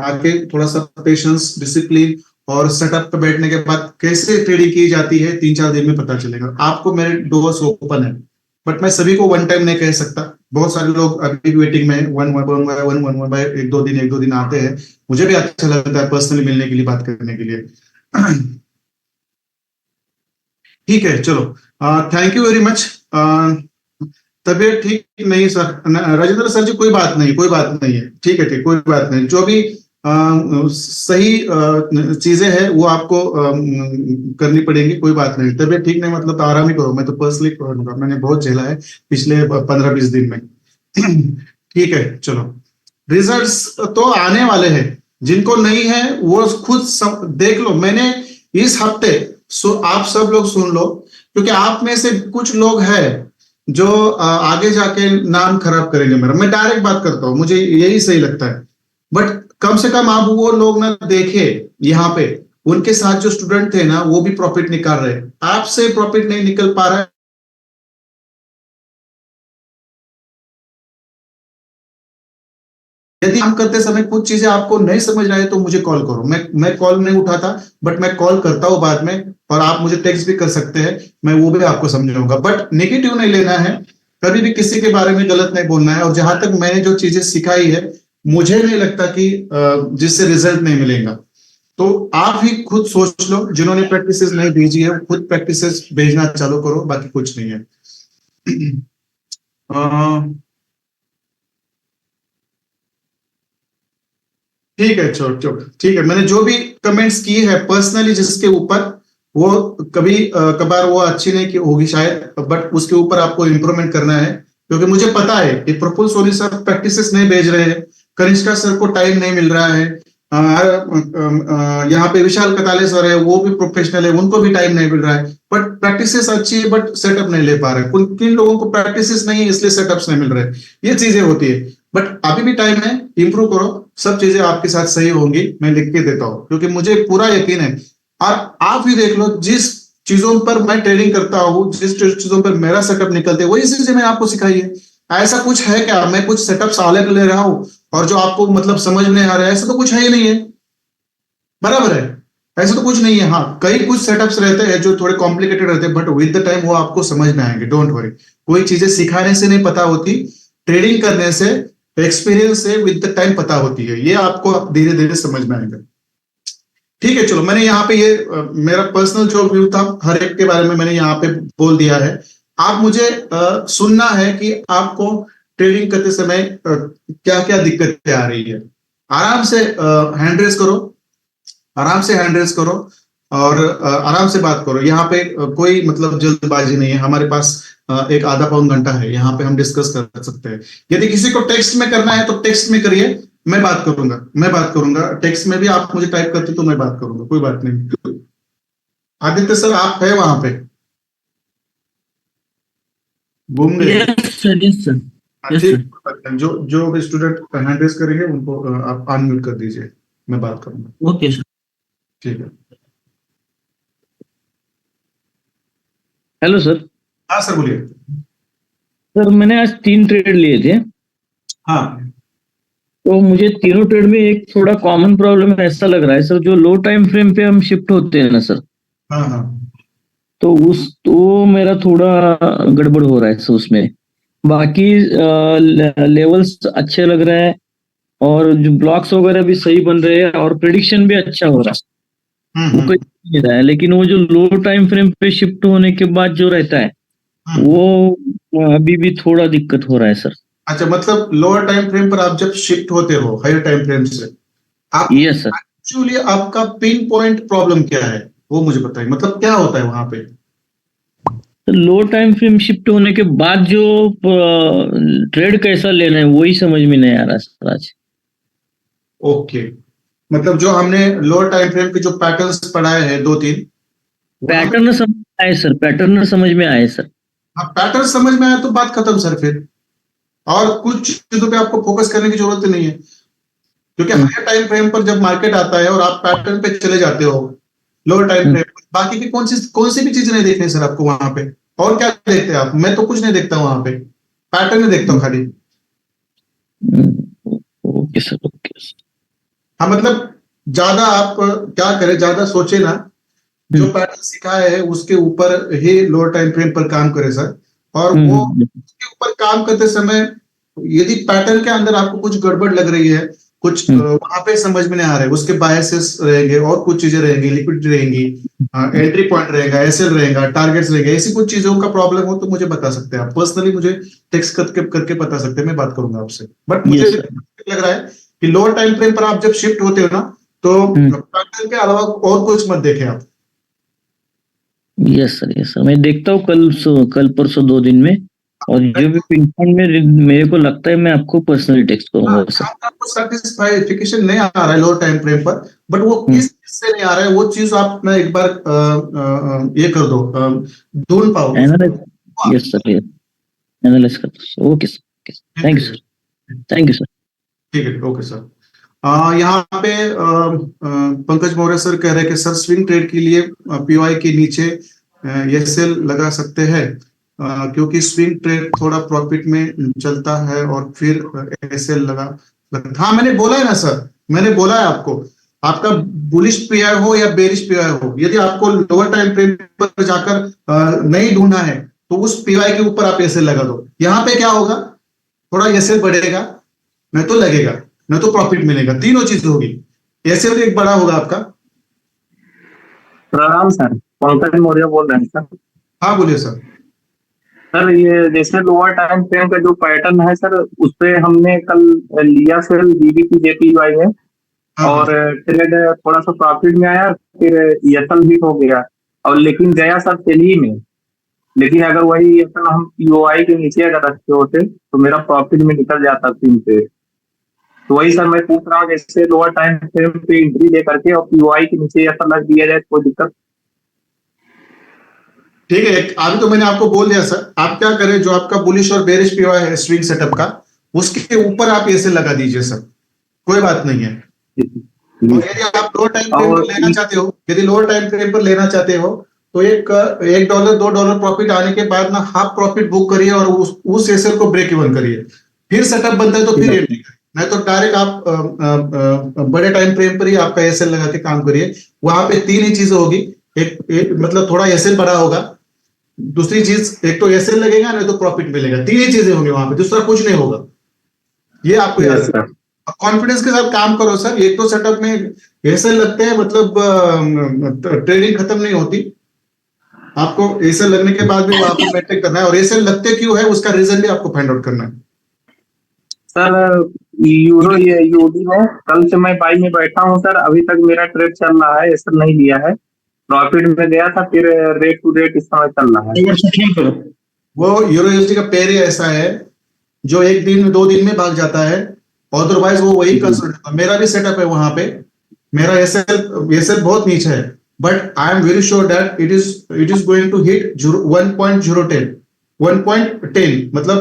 आके थोड़ा सा पेशेंस, डिसिप्लिन और सेटअप पे बैठने के बाद कैसे ट्रेडिंग की जाती है 3-4 दिन में पता चलेगा आपको। मेरे डोर्स ओपन है, बट मैं सभी को वन टाइम नहीं कह सकता, बहुत सारे लोग अभी भी वेटिंग में वन बाय 1-2 दिन आते हैं, मुझे भी अच्छा लगता है पर्सनली मिलने के लिए, बात करने के लिए। ठीक है, चलो, थैंक यू वेरी मच। तबीयत ठीक नहीं सर, राजेंद्र सर जी, कोई बात नहीं है, ठीक है, ठीक, कोई बात नहीं, जो भी सही चीजें हैं वो आपको करनी पड़ेगी, कोई बात नहीं। तबीयत ठीक नहीं मतलब तो आराम ही करो, मैं तो पर्सनली करूंगा, मैंने बहुत झेला है पिछले 15-20 दिन में। ठीक है चलो, रिजल्ट्स तो आने वाले हैं, जिनको नहीं है वो खुद सब देख लो। मैंने इस हफ्ते आप सब लोग सुन लो, क्योंकि आप में से कुछ लोग हैं जो आगे जाके नाम खराब करेंगे मेरा। मैं डायरेक्ट बात करता हूँ, मुझे यही सही लगता है। बट कम से कम आप वो लोग ना देखे, यहाँ पे उनके साथ जो स्टूडेंट थे ना वो भी प्रॉफिट निकाल रहे हैं, आपसे प्रॉफिट नहीं निकल पा रहा है। यदि काम करते समय कुछ चीजें आपको नहीं समझ रहा है तो मुझे कॉल करो, मैं कॉल नहीं उठाता, बट मैं कॉल करता हूँ बाद में, और आप मुझे टेक्स्ट भी कर सकते हैं, मैं वो भी आपको समझाऊंगा। बट नेगेटिव नहीं लेना है, कभी भी किसी के बारे में गलत नहीं बोलना है। और जहां तक मैंने जो चीजें सिखाई है, मुझे नहीं लगता कि जिससे रिजल्ट नहीं मिलेगा। तो आप ही खुद सोच लो, जिन्होंने प्रैक्टिसेस नहीं भेजी है खुद प्रैक्टिसेस भेजना चालू करो, बाकी कुछ नहीं है। ठीक है, चलो चलो ठीक है। मैंने जो भी कमेंट्स किए हैं पर्सनली जिसके ऊपर, वो कभी कभार वो अच्छी नहीं की होगी शायद, बट उसके ऊपर आपको इंप्रूवमेंट करना है, क्योंकि मुझे पता है कि प्रफुल्ल सोनी सर प्रैक्टिसेस नहीं भेज रहे हैं, कनिष्का सर को टाइम नहीं मिल रहा है, यहाँ पे विशाल कताले सर है वो भी प्रोफेशनल है, उनको भी टाइम नहीं मिल रहा है, बट प्रैक्टिसेस अच्छी है बट सेटअप नहीं ले पा रहे। किन लोगों को प्रैक्टिसेस नहीं है इसलिए सेटअप्स नहीं मिल रहे, ये चीजें होती है। बट अभी भी टाइम है, इंप्रूव करो, सब चीजें आपके साथ सही होंगी, मैं लिख के देता हूं, क्योंकि मुझे पूरा यकीन है। और आप ही देख लो, जिस चीजों पर मैं ट्रेनिंग करता हूँ, जिस चीजों पर मेरा सेटअप निकलते हैं, वही चीजें मैं आपको सिखाई है। ऐसा कुछ है क्या मैं कुछ सेटअप्स अलग ले रहा हूँ और जो आपको मतलब समझ में आ रहा है? ऐसा तो कुछ है ही नहीं है, बराबर है? ऐसा तो कुछ नहीं है। हाँ, कई कुछ सेटअप्स रहते हैं जो थोड़े कॉम्प्लिकेटेड रहते हैं, बट विद द टाइम वो आपको समझ में आएंगे, डोंट वरी। कोई चीजें सिखाने से नहीं पता होती, ट्रेनिंग करने से, एक्सपीरियंस से विद द टाइम पता होती है, ये आपको धीरे धीरे समझ में आएगा। ठीक है चलो, मैंने यहाँ पे ये मेरा पर्सनल जो व्यू था हर एक के बारे में मैंने यहाँ पे बोल दिया है। आप मुझे सुनना है कि आपको ट्रेनिंग करते समय क्या क्या दिक्कतें आ रही है। आराम से हैंड रेस करो, आराम से हैंड रेस करो, और आराम से बात करो। यहाँ पे कोई मतलब जल्दबाजी नहीं है, हमारे पास एक आधा पौन घंटा है, यहाँ पे हम डिस्कस कर सकते हैं। यदि किसी को टेक्स्ट में करना है तो टेक्स्ट में करिए, मैं बात करूंगा, मैं बात करूंगा टेक्स्ट में भी। आप मुझे टाइप करते तो मैं बात करूंगा, कोई बात नहीं। आदित्य सर आप है वहां पे? घूम गए? यस सर, यस सर, हाँ, यस ठीक, सर। कोई बात नहीं। जो जो स्टूडेंट हैंड रेस करेंगे उनको आप अनम्यूट कर दीजिए, मैं बात करूंगा। Okay sir. ठीक है। Hello sir. हाँ सर बोलिए। सर मैंने आज 3 ट्रेड लिए थे, हाँ तो मुझे तीनों ट्रेड में एक थोड़ा कॉमन प्रॉब्लम ऐसा लग रहा है सर, जो लो टाइम फ्रेम पे हम शिफ्ट होते हैं ना सर, हाँ हाँ तो मेरा थोड़ा गड़बड़ हो रहा है सर उसमें। बाकी लेवल्स अच्छे लग रहे हैं, और जो ब्लॉक्स वगैरह भी सही बन रहे हैं, और प्रेडिक्शन भी अच्छा हो रहा है, वो कोई नहीं रहा है। लेकिन वो जो लो टाइम फ्रेम पे शिफ्ट होने के बाद जो रहता है, वो अभी भी थोड़ा दिक्कत हो रहा है सर। अच्छा, मतलब लोअर टाइम फ्रेम पर आप जब शिफ्ट होते हो हायर टाइम फ्रेम से, आप यस सर। एक्चुअली आपका पिन पॉइंट प्रॉब्लम क्या है वो मुझे बताइए, मतलब क्या होता है वहां पे? लो टाइम फ्रेम शिफ्ट होने के बाद जो ट्रेड कैसा लेना है वही समझ में नहीं आ रहा सर आज। ओके, मतलब जो हमने लोअर टाइम फ्रेम के जो पैटर्न्स पढ़ाए हैं 2-3, पैटर्न समझ में आए सर, पैटर्न समझ में आए सर। पैटर्न समझ में आया तो बात खत्म सर फिर। और कुछ चीजों पे आपको फोकस करने की जरूरत नहीं है, क्योंकि हायर टाइम फ्रेम पर जब मार्केट आता है और आप पैटर्न पे चले जाते हो लोअर टाइम फ्रेम, बाकी की कौन सी भी चीज नहीं देखनी सर आपको वहां पे। और क्या देखते हैं आप? मैं तो कुछ नहीं देखता वहां पे, पैटर्न ही देखता हूँ खाली। Okay sir, okay sir. हाँ, मतलब ज्यादा आप क्या करें, ज्यादा सोचे ना, जो पैटर्न सिखाया है उसके ऊपर ही लोअर टाइम फ्रेम पर काम करें सर। और वो उसके ऊपर काम करते समय यदि पैटर्न के अंदर आपको कुछ गड़बड़ लग रही है, कुछ वहां पे समझ में नहीं आ रहा है, उसके बायसेस रहेंगे और कुछ चीजें रहेंगी, लिक्विडिटी रहेंगी, एंट्री पॉइंट रहेगा, एसएल रहेगा, टारगेट्स रहेंगे, ऐसी कुछ चीजों का प्रॉब्लम हो तो मुझे बता सकते हैं आप पर्सनली, मुझे टेक्स्ट करके बता सकते हैं, मैं बात करूंगा आपसे। बट मुझे लग रहा है कि लोअर टाइम फ्रेम पर आप जब शिफ्ट होते हो ना, तो पैटर्न के अलावा और कुछ मत देखें आप। यस सर, मैं देखता हूँ कल परसों 2 दिन में, और जो भी पिन पॉइंट में मेरे को लगता है मैं आपको पर्सनली टेक्स्ट करूंगा सर। आपको सेटिस्फाइफिकेशन नहीं आ रहा है लोअर टाइम फ्रेम पर, बट वो किस चीज से नहीं आ रहा है, वो चीज आप ना एक बार ये कर दो, ढूंढ पाओ। एनालाइज, यस सर, एनालाइज करता हूँ। Okay sir, thank you sir, thank you sir. ठीक है, ओके सर। यहाँ पे पंकज मौर्य सर कह रहे हैं कि सर स्विंग ट्रेड के लिए पीओआई के नीचे ये सेल लगा सकते हैं, क्योंकि स्विंग ट्रेड थोड़ा प्रॉफिट में चलता है और फिर एसएल हाँ मैंने बोला है ना सर, मैंने बोला है आपको, आपका बुलिश पीआई हो या बेरिश पीआई हो, यदि आपको लोअर टाइम फ्रेम पर जाकर नहीं ढूंढना है तो उस पीआई के ऊपर आप एसएल लगा दो। यहाँ पे क्या होगा, थोड़ा एसएल बढ़ेगा, नहीं तो लगेगा, नहीं तो प्रॉफिट मिलेगा, तीनों चीज होगी। एसएल एक बड़ा होगा आपका। प्रणाम सर, पंकज मौर्य बोल रहे हैं सर। हाँ बोलिए सर। सर ये जैसे लोअर टाइम फ्रेम का जो पैटर्न है सर, उस पे हमने कल लिया सेल बीबीपी जेपीवाई में, हाँ, और ट्रेड थोड़ा सा प्रॉफिट में आया, फिर एसएल हिट हो गया, और लेकिन गया सर सेल ही में। लेकिन अगर वही एसएल हम पीओआई के नीचे अगर रखे होते तो मेरा प्रॉफिट में निकल जाता 3 पे। तो वही सर मैं पूछ रहा हूँ, जैसे लोअर टाइम फ्रेम पे एंट्री ले करके और पीओआई के नीचे एसएल रख दिया जाए, कोई दिक्कत? ठीक है, अभी तो मैंने आपको बोल दिया सर, आप क्या करें, जो आपका बुलिश और बेरिश पीओआई है स्विंग सेटअप का, उसके ऊपर आप एसएल लगा दीजिए सर, कोई बात नहीं है। और यदि आप लोअर टाइम फ्रेम पर लेना चाहते हो, यदि लोअर टाइम फ्रेम पर लेना चाहते हो तो $1 $2 प्रॉफिट आने के बाद ना हाफ प्रॉफिट बुक करिए और उस एसएल को ब्रेक इवन करिए, फिर सेटअप बनता है तो फिर एंट्री करिए, नहीं तो डायरेक्ट आप बड़े टाइम फ्रेम पर ही आपका एसएल लगा के काम करिए। वहां पे 3 ही चीजें होगी, एक मतलब थोड़ा एसएल बड़ा होगा, दूसरी चीज एक तो एसएल लगेगा, नहीं तो प्रॉफिट मिलेगा, 3 ही चीजें होंगी वहां पे, दूसरा कुछ नहीं होगा, ये आपको याद रखना। कॉन्फिडेंस के साथ काम करो सर, एक तो सेटअप में एसएल लगते हैं मतलब ट्रेडिंग खत्म नहीं होती, आपको एसएल लगने के बाद भी आपको मेंटेन करना है, और एसएल लगते क्यों है उसका रीजन भी आपको फाइंड आउट करना है। सर यूरो ये यूडी में कल से मैं बाई में बैठा हूँ सर, अभी तक मेरा ट्रेड चल रहा है, एसएल नहीं लिया है, प्रॉफिट में गया था, फिर रेट टू रेट इस समय चल रहा है। वो यूरो यूएसडी का पेयर ही ऐसा है जो 1 दिन 2 दिन में भाग जाता है, अदरवाइज वो वही कंसल्ट। मेरा भी सेटअप है वहां पे, मेरा एसएल बहुत नीचे है, but I am very sure that it is going to hit 1.010 1.10 मतलब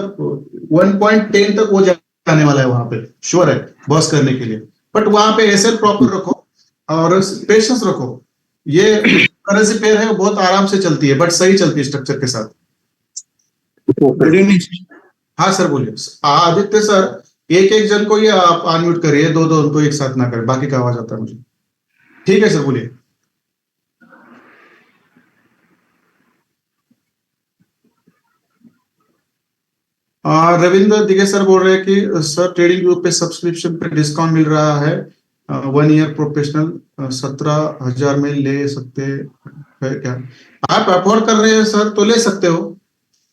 1.10 तक वो जाने वाला है, वहां पे श्योर है बॉस करने के लिए। बट वहां पे एसएल प्रॉपर रखो और पेशेंस रखो, ये करेंसी पेयर है, बहुत आराम से चलती है, बट सही चलती है स्ट्रक्चर के साथ। हाँ सर बोलिए। आदित्य सर, एक जन को ये आप अनम्यूट करिए, दो तो एक साथ ना करें, बाकी का आवाज आता है मुझे। ठीक है सर बोलिए। रविंद्र दिगे सर बोल रहे हैं कि सर ट्रेडिंग ग्रुप पे सब्सक्रिप्शन पे डिस्काउंट मिल रहा है, 1 ईयर प्रोफेशनल 17,000 में ले सकते हैं क्या? आप अफोर्ड कर रहे हैं सर तो ले सकते हो,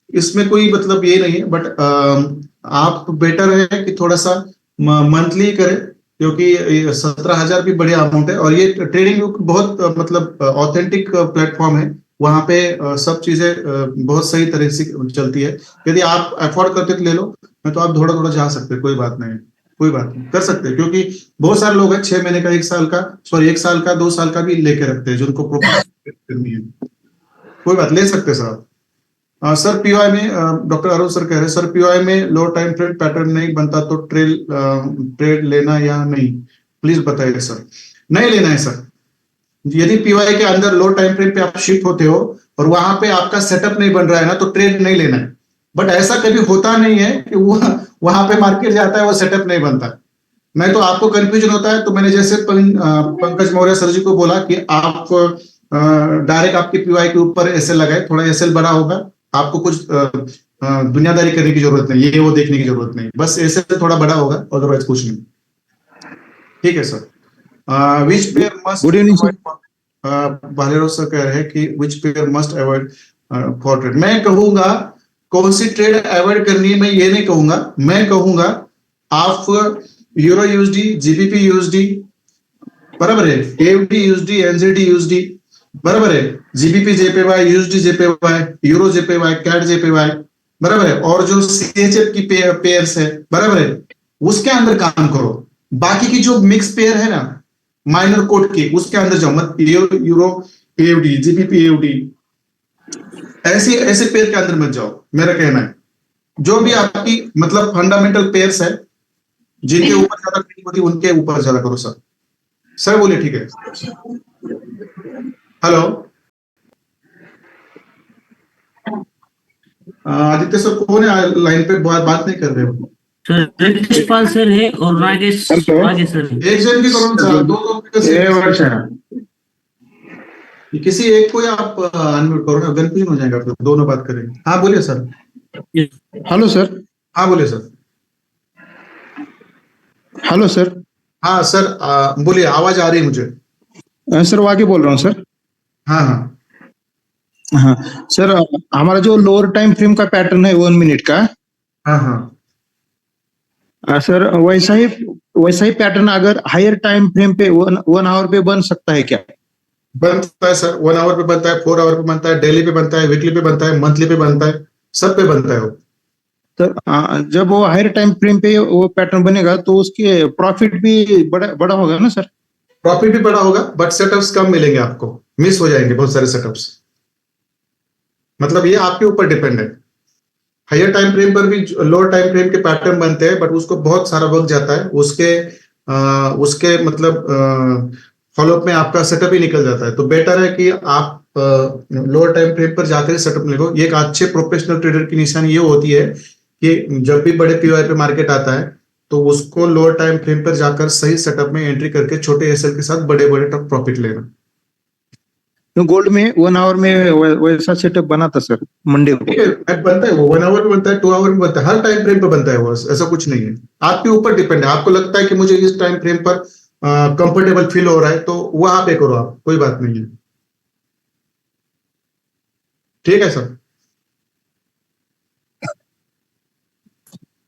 इसमें कोई मतलब ये नहीं है, बट आप बेटर है कि थोड़ा सा मंथली करें, क्योंकि 17,000 भी बढ़िया अमाउंट है, और ये ट्रेडिंग ग्रुप बहुत मतलब ऑथेंटिक प्लेटफॉर्म है, वहां पे सब चीजें बहुत सही तरह से चलती है। यदि आप अफोर्ड करते तो ले लो, नहीं तो आप थोड़ा थोड़ा जा सकते हैं, कोई बात नहीं, कोई बात नहीं, कर सकते हैं, क्योंकि बहुत सारे लोग हैं 6 महीने का, 1 साल का, सॉरी 1 साल का 2 साल का भी लेके रखते हैं, जिनको प्रॉपर करनी है, कोई बात ले सकते हैं सर आप। सर पीओआई में डॉक्टर अरुण सर कह रहे हैं सर पीओआई में लो टाइम ट्रेड पैटर्न नहीं बनता तो ट्रेड लेना या नहीं, प्लीज बताइए सर। नहीं लेना है सर, यदि पीओआई के अंदर लो टाइम फ्रेम पे आप शिफ्ट होते हो और वहां पे आपका सेटअप नहीं बन रहा है ना, तो ट्रेड नहीं लेना है। बट ऐसा कभी होता नहीं है कि वहां पे मार्केट जाता है वो सेटअप नहीं बनता, नहीं तो आपको कंफ्यूजन होता है। तो मैंने जैसे पंकज मौर्य सर जी को बोला कि आप डायरेक्ट आपके पीओआई के ऊपर एसएल लगाए, थोड़ा एसएल बड़ा होगा, आपको कुछ दुनियादारी करने की जरूरत नहीं, ये वो देखने की जरूरत नहीं, बस एसएल थोड़ा बड़ा होगा, अदरवाइज कुछ नहीं। ठीक है sir. Which pair must, good evening Bhalerao sir कह रहे हैं कि which pair must avoid for trade. मैं कहूंगा कौन सी ट्रेड अवॉइड करनी है, मैं ये नहीं कहूंगा, मैं कहूंगा आप यूरो यूएसडी, जीबीपी यूएसडी, बराबर है, एफडी यूएसडी, एनजेडी यूएसडी, बराबर है, GBP JPY, USD JPY, euro JPY, CAD JPY, बराबर है, और जो सीएचएफ की पेयर्स है, बराबर है, उसके अंदर काम करो। बाकी की जो मिक्स पेयर है ना माइनर कोड की, उसके अंदर जाओ मत। यूरो एफडी, जीबीपी एफडी, ऐसे ऐसे पेयर के अंदर मत जाओ, मेरा कहना है। जो भी आपकी मतलब फंडामेंटल पेयर्स है जिनके ऊपर ज्यादा क्लिक होती है उनके ऊपर ज्यादा करो सर। सर बोलिए। ठीक है, हेलो आदित्य सर कौन है लाइन पे, बात नहीं कर रहे हो? सर रितेशपाल सर है और नागेश नागेश सर है। एक जन की करो सर, दो किसी एक को ही आप अनम्यूट करो ना, कंफ्यूजन हो जाएगा फिर, दोनों बात करेंगे। हाँ बोलिए सर। Hello sir. हाँ बोलिए सर। Hello sir. हाँ सर बोलिए, आवाज आ रही है मुझे। सर वाकई बोल रहा हूँ सर। हाँ हाँ हाँ सर, हमारा जो लोअर टाइम फ्रेम का पैटर्न है 1 मिनट का, हाँ हाँ सर वैसा ही पैटर्न अगर हायर टाइम फ्रेम पे 1 आवर पे बन सकता है क्या? बनता है सर, 1 आवर पे बनता है, 4 आवर पे बनता है, डेली पे बनता है, वीकली पे बनता है, मंथली पे बनता है, सब पे बनता है वो। सर जब वो हायर टाइम फ्रेम पे वो पैटर्न बनेगा तो उसके प्रॉफिट भी बड़ा होगा ना सर? प्रॉफिट भी बड़ा होगा, बट सेटअप्स कम मिलेंगे आपको, मिस हो जाएंगे बहुत सारे सेटअप्स। मतलब ये आपके ऊपर डिपेंड है। हायर टाइम फ्रेम पर भी लोअर टाइम फ्रेम के पैटर्न बनते हैं, बट उसको बहुत सारा वक्त जाता है, उसके मतलब फॉलोअप में आपका सेटअप ही निकल जाता है। तो बेटर है कि आप लोअर टाइम फ्रेम पर जाकर सेटअप लिखो। ये एक अच्छे प्रोफेशनल ट्रेडर की निशानी ये होती है कि जब भी बड़े पीओआई पे मार्केट आता है तो उसको लोअर टाइम फ्रेम पर जाकर सही सेटअप में एंट्री करके छोटे एसएल के साथ बड़े बड़े प्रॉफिट लेना। तो गोल्ड में 1 आवर में वैसा सेटअप बना था सर मंडे को। ठीक है, बनता है वो 1 आवर में बनता है, 2 आवर में बनता है, हर टाइम फ्रेम पर बनता है वो, ऐसा कुछ नहीं है। आपके ऊपर डिपेंड है, आपको लगता है कि मुझे इस टाइम फ्रेम पर कंफर्टेबल फील हो रहा है तो वहां पे करो आप, कोई बात नहीं है। ठीक है सर।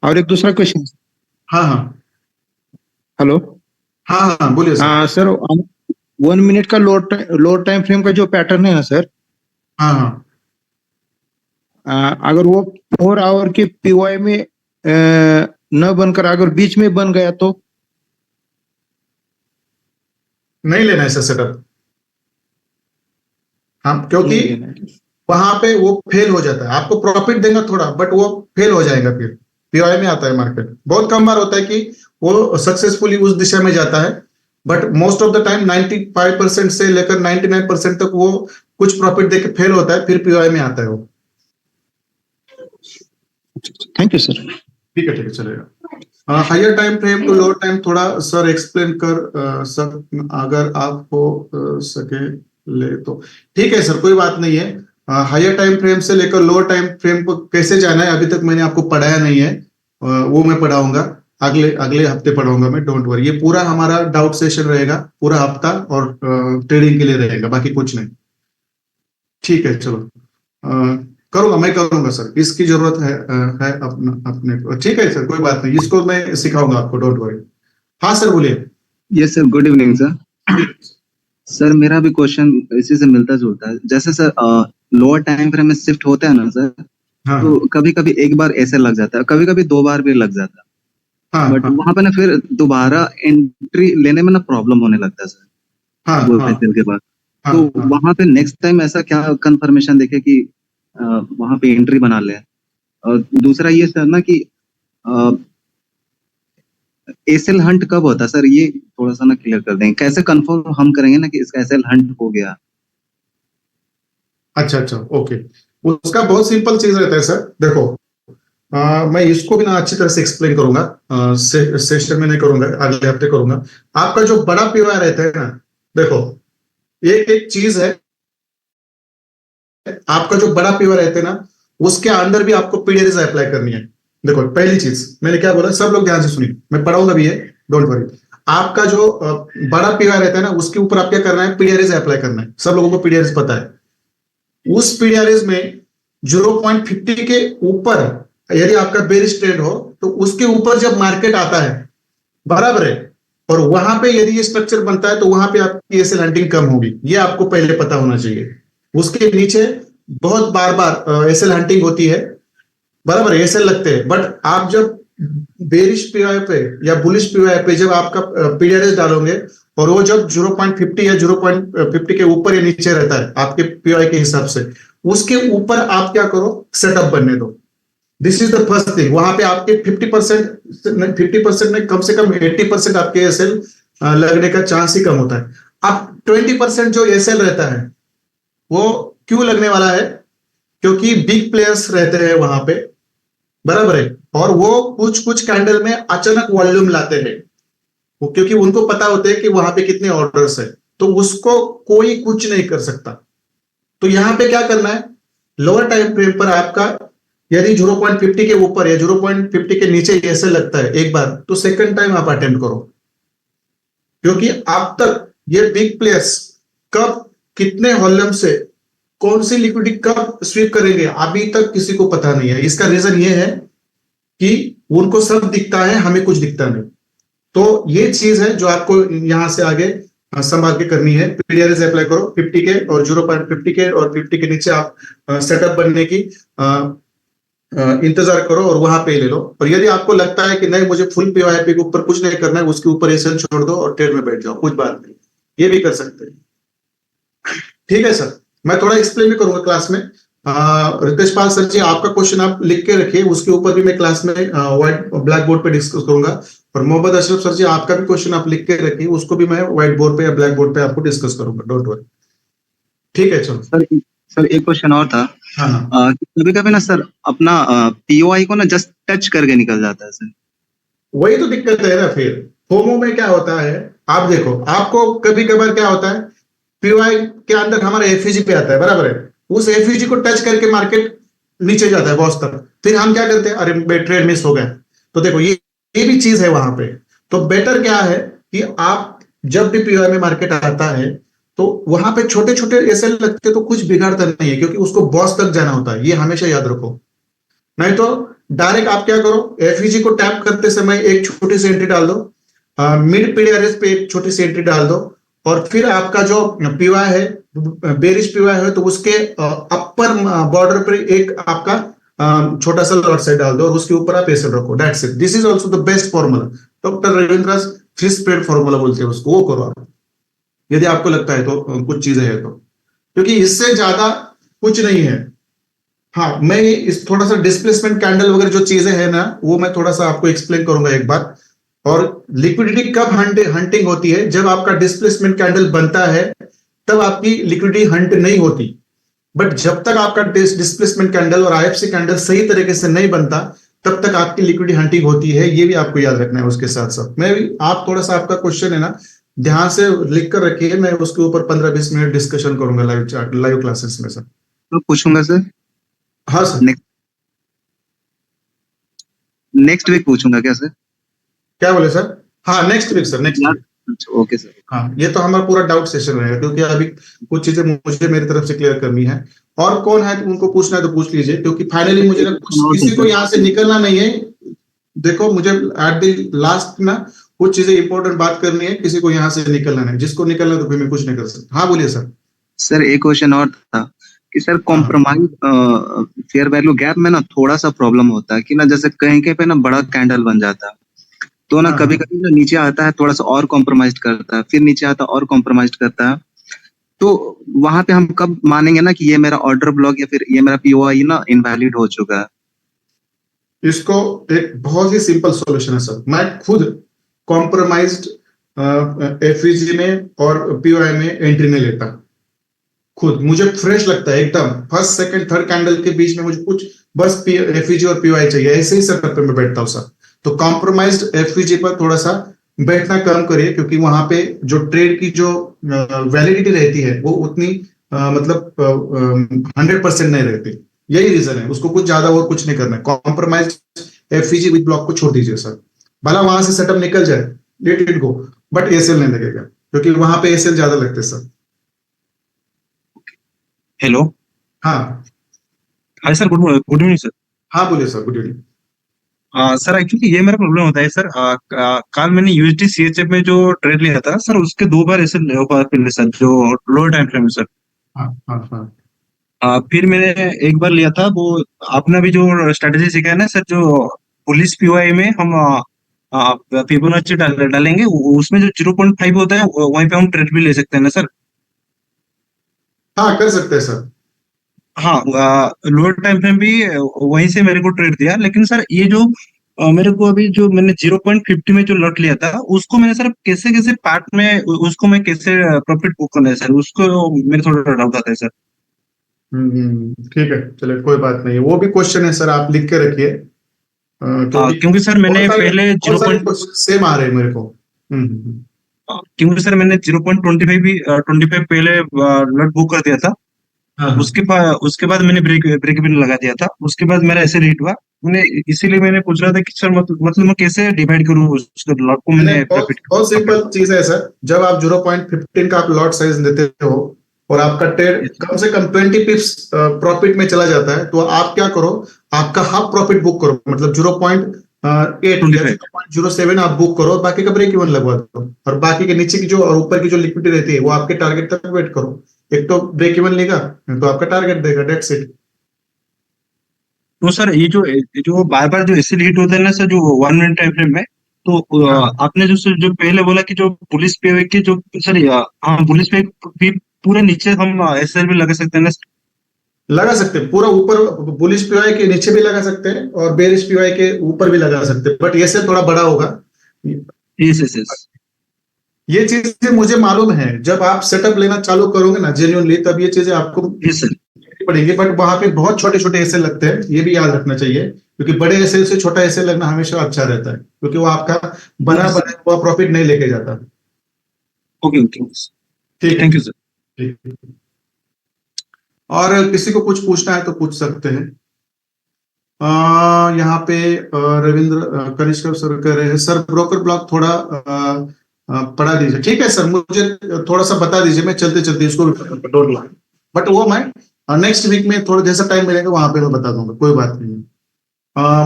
और एक दूसरा क्वेश्चन। हाँ हाँ हेलो। हाँ हाँ बोलिए सर। सर 1 मिनट का लोअर टाइम फ्रेम का जो पैटर्न है ना सर, हाँ हाँ अगर वो 4 आवर के पीवाई में न बनकर अगर बीच में बन गया तो नहीं लेना ऐसा सेटअप। हाँ, क्योंकि वहां पे वो फेल हो जाता है। आपको प्रॉफिट देगा थोड़ा, बट वो फेल हो जाएगा। फिर पीओआई में आता है मार्केट, बहुत कम बार होता है कि वो सक्सेसफुली उस दिशा में जाता है, but most of the time 95% से लेकर 99% तक वो कुछ प्रॉफिट देके फेल होता है, फिर पीओआई में आता है वो। Thank you sir. ठीक है चलेगा। Higher time frame to lower time थोड़ा सर एक्सप्लेन कर सर, अगर आप हो सके ले तो। ठीक है सर, कोई बात नहीं है। हायर टाइम फ्रेम से लेकर लोअर टाइम फ्रेम को कैसे जाना है अभी तक मैंने आपको पढ़ाया नहीं है, वो मैं पढ़ाऊंगा अगले हफ्ते पढ़ाऊंगा मैं, डोंट वरी। ये पूरा हमारा डाउट सेशन रहेगा पूरा हफ्ता, और ट्रेडिंग के लिए रहेगा, बाकी कुछ नहीं। ठीक है चलो, करूंगा, मैं करूंगा सर, इसकी जरूरत है अपने को। ठीक है सर, कोई बात नहीं, इसको मैं सिखाऊंगा आपको, डोंट वरी। हाँ सर बोलिए। Yes sir, good evening sir. Sir मेरा भी क्वेश्चन इसी से मिलता जुलता है। जैसे सर लोअर टाइम फ्रेम में शिफ्ट होता है ना सर, हाँ तो कभी कभी एक बार ऐसे लग जाता है, कभी कभी 2 बार भी लग जाता है, हाँ बट हाँ वहां पे ना फिर दोबारा एंट्री लेने में ना प्रॉब्लम होने लगता है सर हाँ वो हाँ एसएल के बाद। हाँ तो हाँ। वहां पे नेक्स्ट टाइम ऐसा क्या कंफर्मेशन देखे कि वहां पे एंट्री बना ले। और दूसरा ये सर ना कि एसएल हंट कब होता है सर, ये थोड़ा सा ना क्लियर कर देंगे, कैसे कंफर्म हम करेंगे ना कि इसका एसएल हंट हो गया। अच्छा ओके, उसका बहुत सिंपल चीज रहता है सर। देखो मैं इसको भी ना अच्छी तरह से एक्सप्लेन करूंगा, सेशन में नहीं करूंगा, अगले हफ्ते करूंगा। आपका जो बड़ा पीओआई रहता है ना, देखो एक चीज है, आपका जो बड़ा पीओआई रहता है ना उसके अंदर भी आपको पीडीआरएस अप्लाई करनी है। देखो पहली चीज मैंने क्या बोला, सब लोग ध्यान से सुनिए, मैं पढ़ाऊंगा भी है, डोंट वरी। आपका जो बड़ा पीओआई रहता है ना उसके ऊपर आप क्या करना है, पीडीआरएस अप्लाई करना है। सब लोगों को पीडीआरएस पता है। उस पीडीआरएस में 0.50 के ऊपर यदि आपका बेरिश ट्रेड हो तो उसके ऊपर जब मार्केट आता है बराबर है। और वहां पे यदि ये स्ट्रक्चर बनता है तो वहां पे आपकी एसएल हंटिंग कम होगी, ये आपको पहले पता होना चाहिए। उसके नीचे बहुत बार बार एसएल हंटिंग होती है, बराबर है, एसएल लगते हैं, बट आप जब बेरिश पीओआई पे या बुलिश पीओआई पे जब आपका पीडीआरएस डालोगे और वो जब 0.50 या 0.50 के ऊपर या नीचे रहता है आपके पीओआई के हिसाब से, उसके ऊपर आप क्या करो, सेटअप बनने दो। This is the first thing. वहां पे आपके 50% में कम से कम 80% आपके एसएल लगने का चांस ही कम होता है। अब 20% जो एसएल रहता है वो क्यों लगने वाला है, क्योंकि बिग प्लेयर्स रहते हैं वहां पे, बराबर है, और वो कुछ कुछ कैंडल में अचानक वॉल्यूम लाते हैं, वो क्योंकि उनको पता होते हैं कि वहां पे कितने ऑर्डर्स है, तो उसको कोई कुछ नहीं कर सकता। तो यहां पे क्या करना है, लोअर टाइम फ्रेम पर आपका यदि 0.50 के ऊपर या 0.50 के नीचे ऐसे लगता है एक बार, तो सेकंड टाइम आप अटेम्प्ट करो, क्योंकि अब तक ये बिग प्लेयर्स कब कितने वॉल्यूम से कौन सी लिक्विडिटी कब स्वीप करेंगे अभी तक किसी को पता नहीं है। इसका रीजन ये है कि उनको सब दिखता है, हमें कुछ दिखता नहीं। तो ये चीज है जो आपको यहां से आगे संभाल के करनी है। पीडीआरएस अप्लाई करो 50 के और 0.50 के और 50 के नीचे आप सेटअप बनने की इंतजार करो और वहां पे ले लो। और यदि आपको लगता है कि नहीं मुझे फुल पीओआईपी के ऊपर कुछ नहीं करना है, उसके ऊपर एसएल छोड़ दो और ट्रेड में बैठ जाओ, कुछ बात नहीं, ये भी कर सकते हैं। ठीक है सर, मैं थोड़ा एक्सप्लेन भी करूंगा क्लास में। रितेश पाल सर जी, आपका क्वेश्चन आप लिख के रखिए, उसके ऊपर भी मैं क्लास में व्हाइट ब्लैक बोर्ड पे डिस्कस करूंगा। और मोहम्मद अशरफ सर जी, आपका भी क्वेश्चन आप लिख के रखिए, उसको भी मैं व्हाइट बोर्ड पे या ब्लैक बोर्ड पे आपको डिस्कस करूंगा, डोंट वरी। ठीक है चलो। सर एक क्वेश्चन और था। हाँ, कभी कभी ना सर अपना पीओआई को ना जस्ट टच करके निकल जाता है सर। वही तो दिक्कत है ना। फिर फोमो में क्या होता है, आप देखो, आपको कभी कभार क्या होता है, पीओआई के अंदर हमारा एफईजी पे आता है, बराबर है, उस एफईजी को टच करके मार्केट नीचे जाता है बॉस तक, फिर हम क्या करते हैं, अरे ट्रेड मिस हो गया। तो देखो ये भी चीज है वहां पे। तो बेटर क्या है कि आप जब भी पीओआई में मार्केट आता है तो वहां पे छोटे छोटे ऐसे लगते तो कुछ बिगाड़ता नहीं है, क्योंकि उसको बॉस तक जाना होता है, ये हमेशा याद रखो। नहीं तो डायरेक्ट आप क्या करो, एफईजी को टैप करते समय एक छोटी सी एंट्री डाल दो, मिड पीडीआरएस पे एक छोटी सी एंट्री डाल दो, और फिर आपका जो पीवाई है, बेरिश पीवाई है, तो उसके अपर बॉर्डर पर एक आपका छोटा सा लॉट साइड डाल दो और उसके ऊपर आप एसएल रखो, that's it. This is also the best formula. Doctor Ravindra fish spread formula बोलते हैं उसको, वो करो आप, यदि आपको लगता है तो कुछ चीजें है तो, क्योंकि इससे ज्यादा कुछ नहीं है। हाँ, मैं इस थोड़ा सा डिस्प्लेसमेंट कैंडल वगैरह जो चीजें है ना, वो मैं थोड़ा सा आपको एक्सप्लेन करूंगा एक बार। और लिक्विडिटी कब हंटिंग होती है, जब आपका डिस्प्लेसमेंट कैंडल बनता है तब आपकी लिक्विडिटी हंट नहीं होती। बट जब तक आपका डिस्प्लेसमेंट कैंडल और आईएफसी कैंडल सही तरीके से नहीं बनता, तब तक आपकी लिक्विडिटी हंटिंग होती है, ये भी आपको याद रखना है। उसके साथ साथ मैं भी, आप थोड़ा सा आपका क्वेश्चन है ना ध्यान से लिख कर रखिए, मैं उसके ऊपर 15-20 मिनट डिस्कशन करूंगा लाइव क्लासेस में सर। तो पूछूंगा सर। हाँ सर। नेक्स्ट वीक पूछूंगा क्या सर? क्या बोले सर? हाँ next week sir, next week. Okay sir. हाँ, ये तो हमारा पूरा डाउट सेशन रहेगा, क्योंकि अभी कुछ चीजें मुझे मेरी तरफ से क्लियर करनी है। और कौन है तो उनको पूछना है तो पूछ लीजिए, क्योंकि फाइनली मुझे किसी को यहाँ से निकलना नहीं है। देखो मुझे एट द लास्ट ना कुछ चीजें इंपॉर्टेंट बात करनी है, किसी को यहाँ से निकलना नहीं, जिसको निकलना तो फिर मैं कुछ नहीं कर सकता। हाँ बोलिए सर। सर एक क्वेश्चन और था कि sir compromise fair value gap में ना थोड़ा सा प्रॉब्लम होता है कि ना, जैसे कहीं कहीं पे ना बड़ा कैंडल बन जाता है, तो ना कभी कभी ना नीचे आता है थोड़ा सा और कॉम्प्रोमाइज करता है, फिर नीचे आता है और कॉम्प्रोमाइज करता है। तो वहां पे हम कब मानेंगे ना कि ये मेरा ऑर्डर ब्लॉक या फिर ये मेरा पीओआई ना इनवैलिड हो चुका है? इसको एक बहुत ही सिंपल सॉल्यूशन है सर। मैं खुद कॉम्प्रोमाइज्ड एफईजी में और पीओआई में एंट्री नहीं लेता, खुद मुझे फ्रेश लगता है एकदम, फर्स्ट सेकंड थर्ड कैंडल के बीच में मुझे कुछ बस एफईजी और पीओआई चाहिए, ऐसे ही सेटअप पे मैं बैठता हूँ सर। तो कॉम्प्रोमाइज्ड एफईजी पर थोड़ा सा बैठना कम करिए, क्योंकि वहां पे जो ट्रेड की जो वैलिडिटी रहती है वो उतनी मतलब 100% नहीं रहती। यही रीजन है, उसको कुछ ज्यादा और कुछ नहीं करना है। कॉम्प्रोमाइज एफईजी विद ब्लॉक को छोड़ दीजिए सर, भला वहां से सेटअप निकल जाए, let it go, but SL नहीं लगेगा, क्योंकि वहां पे एसएल ज्यादा लगते हैं सर। हेलो। हाँ hi sir, good evening sir. हाँ बोलिए sir, good evening. Sir actually ये मेरा प्रॉब्लम होता है सर। कल मैंने यूएसडी सीएचएफ में जो ट्रेड लिया था सर, उसके 2 बार ऐसे ओवर सर, जो लोअर टाइम फ्रेम में सर। हाँ हाँ हाँ फिर मैंने एक बार लिया था वो, आपने भी जो स्ट्रेटेजी सिखाया ना सर, जो पुलिस पीओआई में हम फिबोनाची डालेंगे, उसमें जो 0.5 होता है वहीं पे हम ट्रेड भी ले सकते हैं ना सर? हाँ, कर सकते हैं सर। हाँ, लोअर टाइम फ्रेम भी वहीं से मेरे को ट्रेड दिया, लेकिन सर ये जो मेरे को अभी जो मैंने 0.50 में जो लॉट लिया था, उसको मैंने सर कैसे कैसे पार्ट में उसको मैं कैसे प्रॉफिट बुक करना है सर, उसको मेरे थोड़ा डाउट आता है सर। ठीक है, चलिए कोई बात नहीं, वो भी क्वेश्चन है सर, आप लिख के रखिए, क्योंकि क्योंकि सर मैंने पहले बहुत सारे क्वेश्चन सेम आ रहे हैं मेरे को। क्योंकि सर मैंने 0.25 भी 25 पहले लॉट बुक कर दिया था। हाँ उसके बाद मैंने ब्रेक इवन लगा दिया था, उसके बाद मेरा ऐसे हिट हुआ। मैंने इसीलिए मैंने पूछ रहा था कि सर मतलब मैं कैसे डिवाइड करूँ उसको, लॉट को मैंने बहुत बहुत सिंपल चीज है सर। जब आप 0.15 का आप लॉट साइज देते हो और आपका ट्रेड कम से कम 20 पिप्स प्रॉफिट में चला जाता है, तो आप क्या करो, आपका हाफ प्रॉफिट बुक करो, मतलब 0.8 0.07 आप बुक करो, बाकी का ब्रेक इवन लगवा दो, और बाकी के नीचे की जो और ऊपर की जो लिक्विडिटी रहती है वो आपके टारगेट तक वेट करो। एक तो ब्रेक इवन लेगा, तो आपका टारगेट देगा, डेट्स इट। तो सर ये जो बार बार जो ऐसे हिट होते हैं ना सर, जो 1 मिनट टाइम फ्रेम में, तो आपने जो पहले बोला कि जो पुलिस पे की जो सर, हाँ पुलिस पे भी पूरे नीचे हम एसएल भी लगा सकते हैं ना? लगा सकते हैं पूरा ऊपर, बुलिश पीवाई के नीचे भी लगा सकते हैं और बेरिश पीवाई के ऊपर भी लगा सकते हैं, बट ये से थोड़ा बड़ा होगा। यस। ये चीजें मुझे मालूम है, जब आप सेटअप लेना चालू करोगे ना जेन्युइनली, तब ये चीजें आपको यस सर। पड़ेगी, बट वहां पे बहुत छोटे छोटे एसे लगते हैं, ये भी याद रखना चाहिए, क्योंकि बड़े एसे से छोटा एसे लगना हमेशा अच्छा रहता है, क्योंकि वो आपका बना हुआ प्रॉफिट नहीं लेके जाता। ओके ठीक है, थैंक यू सर। ठीक है। और किसी को कुछ पूछना है तो पूछ सकते हैं। यहाँ पे रविंद्र कनिष्क सर कह रहे हैं, सर ब्रोकर ब्लॉक थोड़ा पढ़ा दीजिए। ठीक है सर, मुझे थोड़ा सा बता दीजिए, मैं चलते चलते इसको डोंट ला, बट वो मैं नेक्स्ट वीक में थोड़ा जैसा टाइम मिलेगा वहां पे मैं बता दूंगा, कोई बात नहीं है।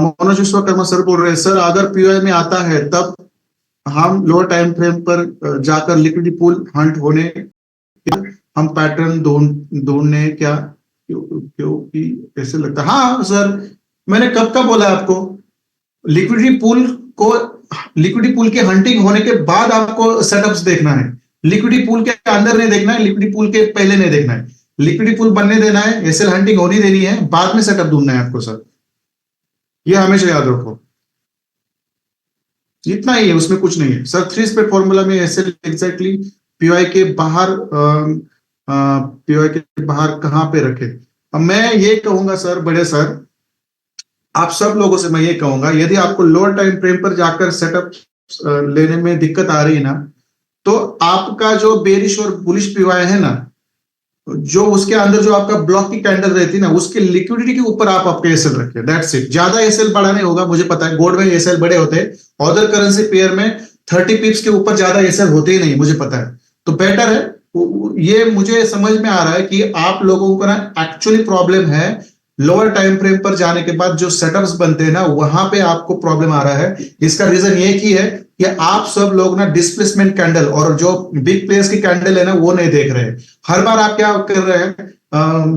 मनोज विश्वकर्मा सर बोल रहे हैं, सर अगर पीओआई में आता है तब हम लोअर टाइम फ्रेम पर जाकर लिक्विडिटी पूल हंट होने, हम पैटर्न ढूंढने क्या, क्योंकि ऐसे लगता है। हाँ सर, मैंने कब का बोला आपको, लिक्विडिटी पूल को, लिक्विडिटी पूल के हंटिंग होने के बाद आपको सेटअप्स देखना है, लिक्विडिटी पूल के अंदर नहीं देखना है, लिक्विडिटी पूल के पहले नहीं देखना है, लिक्विडिटी पूल बनने देना है, एसएल हंटिंग होनी देनी है, बाद में सेटअप ढूंढना है आपको सर, ये हमेशा याद रखो। इतना ही है, उसमें कुछ नहीं है सर। 3 स्टेप फॉर्मूला में एसएल एग्जैक्टली पीओआई के बाहर, पीओआई के बाहर कहां पे रखे। अब मैं ये कहूंगा सर, बड़े सर, आप सब लोगों से मैं ये कहूंगा, यदि आपको लोअर टाइम फ्रेम पर जाकर सेटअप लेने में दिक्कत आ रही है ना, तो आपका जो बेरिश और बुलिश पीवाई है ना, जो उसके अंदर जो आपका ब्लॉक की कैंडल रहती है ना, उसके लिक्विडिटी के ऊपर आप आपके एसएल रखिए, दैट्स इट। ज्यादा एसएल बड़ा नहीं होगा, मुझे पता है गोल्ड में एसएल बड़े होते हैं, अदर करेंसी पेयर में 30 पिप्स के ऊपर ज्यादा एसएल होते ही नहीं, मुझे पता है, तो बेटर है। ये मुझे समझ में आ रहा है कि आप लोगों को ना एक्चुअली प्रॉब्लम है लोअर टाइम फ्रेम पर जाने के बाद जो सेटअप्स बनते हैं ना, वहां पे आपको प्रॉब्लम आ रहा है। इसका रीजन ये की है कि आप सब लोग ना डिस्प्लेसमेंट कैंडल और जो बिग प्लेयर्स की कैंडल है ना, वो नहीं देख रहे हैं। हर बार आप क्या कर रहे हैं,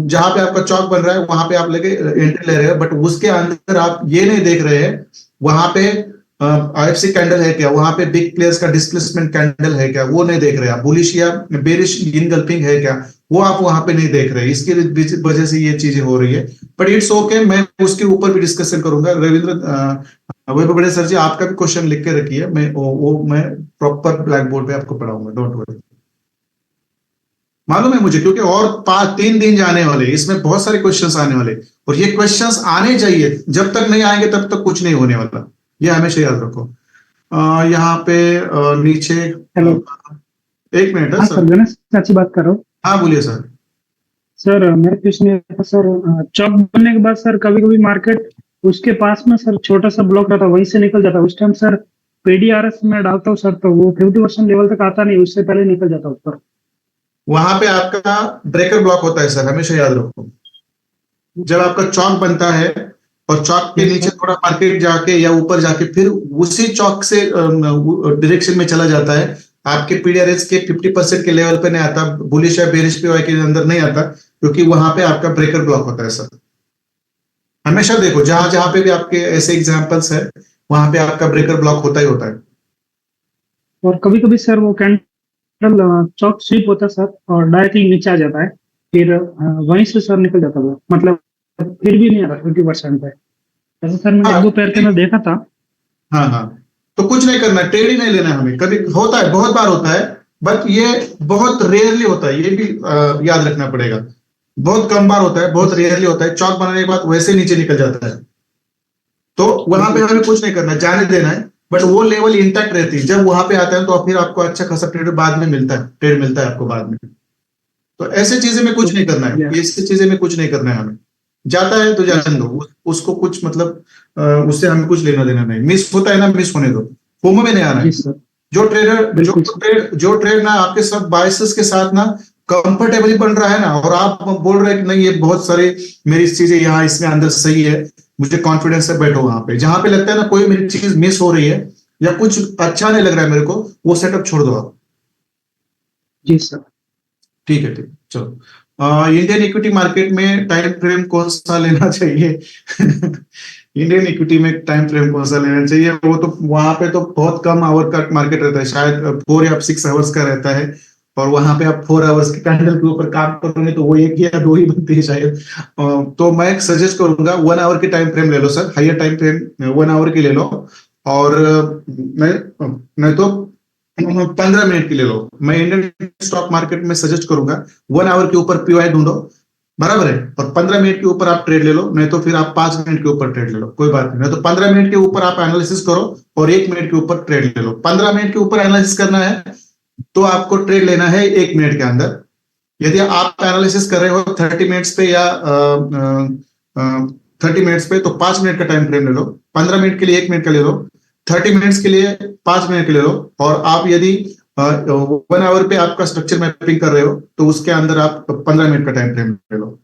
जहां पे आपका चौक बन रहा है वहां पे आप लेके एंट्री ले रहे हैं, बट उसके अंदर आप ये नहीं देख रहे हैं वहां पे आईएफसी कैंडल है क्या, वहां पे बिग प्लेयर्स का डिस्प्लेसमेंट कैंडल है क्या, वो नहीं देख रहे आप। बुलिश या बेरिश इनगल्फिंग है क्या, वो आप वहां पे नहीं देख रहे। इसकी वजह से ये चीजें हो रही है, बट इट्स ओके, मैं उसके ऊपर भी डिस्कशन करूंगा। रविंद्र वही बड़े सर जी, आपका भी क्वेश्चन लिख के रखिए, मैं वो मैं प्रॉपर ब्लैक बोर्ड पे आपको पढ़ाऊंगा, डोंट वरी। मालूम है मुझे, क्योंकि और 3 दिन जाने वाले, इसमें बहुत सारे क्वेश्चंस आने वाले, और ये क्वेश्चंस आने चाहिए, जब तक नहीं आएंगे तब तक कुछ नहीं होने वाला, ये हमेशा याद रखो। यहाँ पे नीचे, हेलो, एक मिनट है हाँ सर। सर, गणेश चाची बात कर रहा हूँ। हाँ बोलिए सर। सर मेरे क्वेश्चन ये था सर, चौक बनने के बाद सर कभी कभी मार्केट उसके पास में सर छोटा सा ब्लॉक रहता है, वहीं से निकल जाता है। उस टाइम सर पीडीआरएस में डालता हूँ सर, तो वो 50% लेवल तक आता नहीं, उससे पहले निकल जाता है ऊपर। वहां पे आपका ब्रेकर ब्लॉक होता है सर, हमेशा याद रखो। जब आपका चौक बनता है और चौक के नीचे थोड़ा मार्केट जाके या ऊपर जाके फिर उसी चौक से डायरेक्शन में चला जाता है, आपके पीडीआरएस के 50% के लेवल पे नहीं आता, बुलिश या बेरिश पीओआई के अंदर नहीं आता, क्योंकि वहां पे आपका ब्रेकर ब्लॉक होता है सर। हमेशा देखो जहां जहां पे भी आपके ऐसे एग्जांपल्स है वहां पे आपका ब्रेकर ब्लॉक होता ही होता है। और कभी कभी सर वो कैंडल चौक स्वीप होता है सर और डायरेक्टली नीचे आ जाता है, फिर वहीं से सर निकल जाता है, मतलब फिर भी नहीं आ रहा 50% पे। ऐसा सर मैंने एक दो पैर के अंदर देखा था। हाँ हाँ, तो कुछ नहीं करना, ट्रेड ही नहीं लेना है हमें। कभी होता है, बहुत बार होता है, बट ये बहुत रेयरली होता है, ये भी याद रखना पड़ेगा। बहुत कम बार होता है, बहुत रेयरली होता है, चौक बनाने के बाद वैसे नीचे निकल जाता है, तो वहां पे हमें कुछ नहीं करना, जाने देना है, बट वो लेवल इंटैक्ट रहती है। जब वहां पे आता है तो फिर आपको अच्छा खासा ट्रेड बाद में मिलता है, ट्रेड मिलता है आपको बाद में। तो ऐसे चीजें में कुछ नहीं करना है, ऐसी चीजें में कुछ नहीं करना है हमें। जाता है तो जाने दो, उसको कुछ मतलब उससे हमें कुछ लेना देना नहीं। मिस होता है ना, मिस होने दो, फोमो में नहीं आना है। जो ट्रेडर जो ट्रेड ना आपके सब बायसेस के साथ ना कंफर्टेबली बन रहा है ना, और आप बोल रहे हैं कि नहीं ये बहुत सारे मेरी चीजें यहाँ इसमें अंदर सही है, मुझे कॉन्फिडेंस से बैठो वहां पे। जहां पे लगता है ना कोई मेरी चीज मिस हो रही है या कुछ अच्छा नहीं लग रहा है मेरे को, वो सेटअप छोड़ दो आप। जी सर। ठीक है, ठीक, चलो। इंडियन इक्विटी मार्केट में टाइम फ्रेम कौन सा लेना चाहिए? इंडियन इक्विटी में टाइम फ्रेम कौन सा लेना चाहिए? वो तो वहां पे तो बहुत कम आवर का मार्केट रहता है, शायद 4 या 6 आवर्स का रहता है, और वहां पे आप 4 आवर्स के कैंडल के ऊपर काम करोगे तो वो 1 या 2 ही बनती है शायद। तो मैं सजेस्ट करूंगा 1 आवर की टाइम फ्रेम ले लो sir, higher time frame 1 hour की ले लो, और नहीं तो 15 मिनट की ले लो। मैं इंडियन स्टॉक मार्केट में सजेस्ट करूंगा 1 आवर के ऊपर पीओआई ढूंढो, बराबर है, और 15 मिनट के ऊपर आप ट्रेड ले लो, नहीं तो फिर आप 5 मिनट के ऊपर ट्रेड ले लो, कोई बात नहीं तो 15 मिनट के ऊपर आप एनालिसिस करो और 1 मिनट के ऊपर ट्रेड ले लो। 15 मिनट के ऊपर एनालिसिस करना है तो आपको ट्रेड लेना है 1 मिनट के अंदर। यदि आप एनालिसिस कर रहे हो 30 मिनट्स पे या 30 मिनट्स पे, तो 5 मिनट का टाइम फ्रेम ले लो। 15 मिनट के लिए 1 मिनट का ले लो, 30 मिनट्स के लिए 5 मिनट के ले लो, और आप यदि 1 आवर पे आपका स्ट्रक्चर मैपिंग कर रहे हो तो उसके अंदर आप 15 मिनट का टाइम फ्रेम ले लो।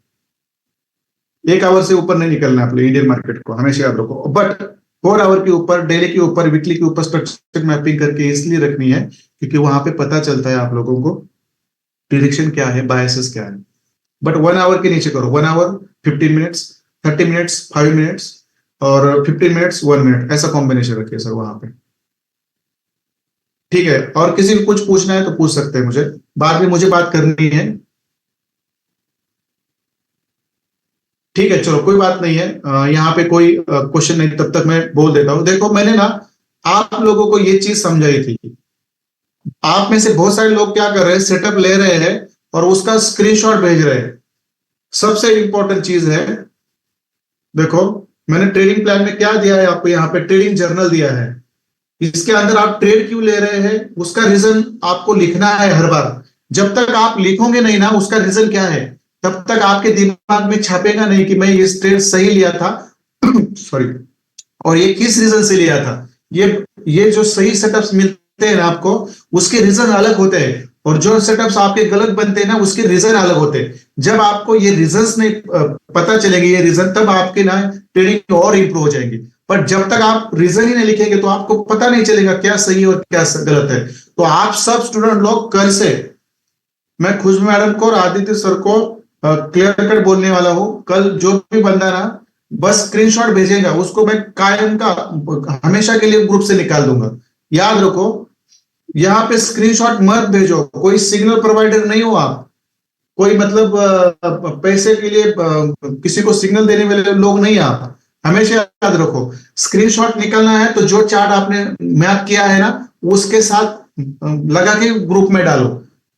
1 आवर से ऊपर नहीं निकलना है अपने इंडियन मार्केट को, हमेशा याद रखो। बट 4 आवर के ऊपर, डेली के ऊपर, वीकली के ऊपर स्ट्रक्चर मैपिंग करके इसलिए रखनी है क्योंकि वहां पे पता चलता है आप लोगों को डायरेक्शन क्या है, बायसेस क्या है। बट 1 आवर के नीचे करो, 1 आवर 15 मिनट्स, 30 मिनट्स 5 मिनट्स, और 15 मिनट्स 1 मिनट, ऐसा कॉम्बिनेशन रखिए सर वहां पे। ठीक है, और किसी को कुछ पूछना है तो पूछ सकते हैं मुझे, बाद में मुझे बात करनी है। ठीक है, चलो कोई बात नहीं है, यहाँ पे कोई क्वेश्चन नहीं, तब तक मैं बोल देता हूं। देखो मैंने ना आप लोगों को ये चीज समझाई थी, आप में से बहुत सारे लोग क्या कर रहे हैं, सेटअप ले रहे हैं और उसका स्क्रीनशॉट भेज रहे हैं। सबसे इंपॉर्टेंट चीज है, देखो मैंने ट्रेडिंग प्लान में क्या दिया है आपको, यहाँ पे ट्रेडिंग जर्नल दिया है, इसके अंदर आप ट्रेड क्यों ले रहे हैं उसका रीजन आपको लिखना है हर बार। जब तक आप लिखोगे नहीं ना उसका रीजन क्या है, तब तक आपके दिमाग में छापेगा नहीं कि मैं ये ट्रेड सही लिया था सॉरी, और ये किस रीजन से लिया था। ये जो सही सेटअप्स मिलते हैं ना आपको, उसके रीजन अलग होते हैं, और जो सेटअप्स आपके गलत बनते हैं ना उसके रीजन अलग होते हैं। जब आपको ये रीजंस नहीं पता चलेंगे, ये रीजन, तब आपके ना ट्रेडिंग और इंप्रूव हो जाएंगी। पर जब तक आप रीजन ही नहीं लिखेंगे तो आपको पता नहीं चलेगा क्या सही और क्या गलत है। तो आप सब स्टूडेंट लोग कल से, मैं खुशबू मैडम को और आदित्य सर को क्लियर कट बोलने वाला हूं, कल जो भी बंदा ना बस स्क्रीनशॉट भेजेगा उसको मैं कायम का हमेशा के लिए ग्रुप से निकाल दूंगा। याद रखो, यहाँ पे स्क्रीनशॉट मत भेजो, कोई सिग्नल प्रोवाइडर नहीं हो आप, कोई मतलब पैसे के लिए किसी को सिग्नल देने वाले लोग नहीं आप। हमेशा याद रखो, स्क्रीनशॉट निकालना है तो जो चार्ट आपने मैप किया है ना उसके साथ लगा के ग्रुप में डालो,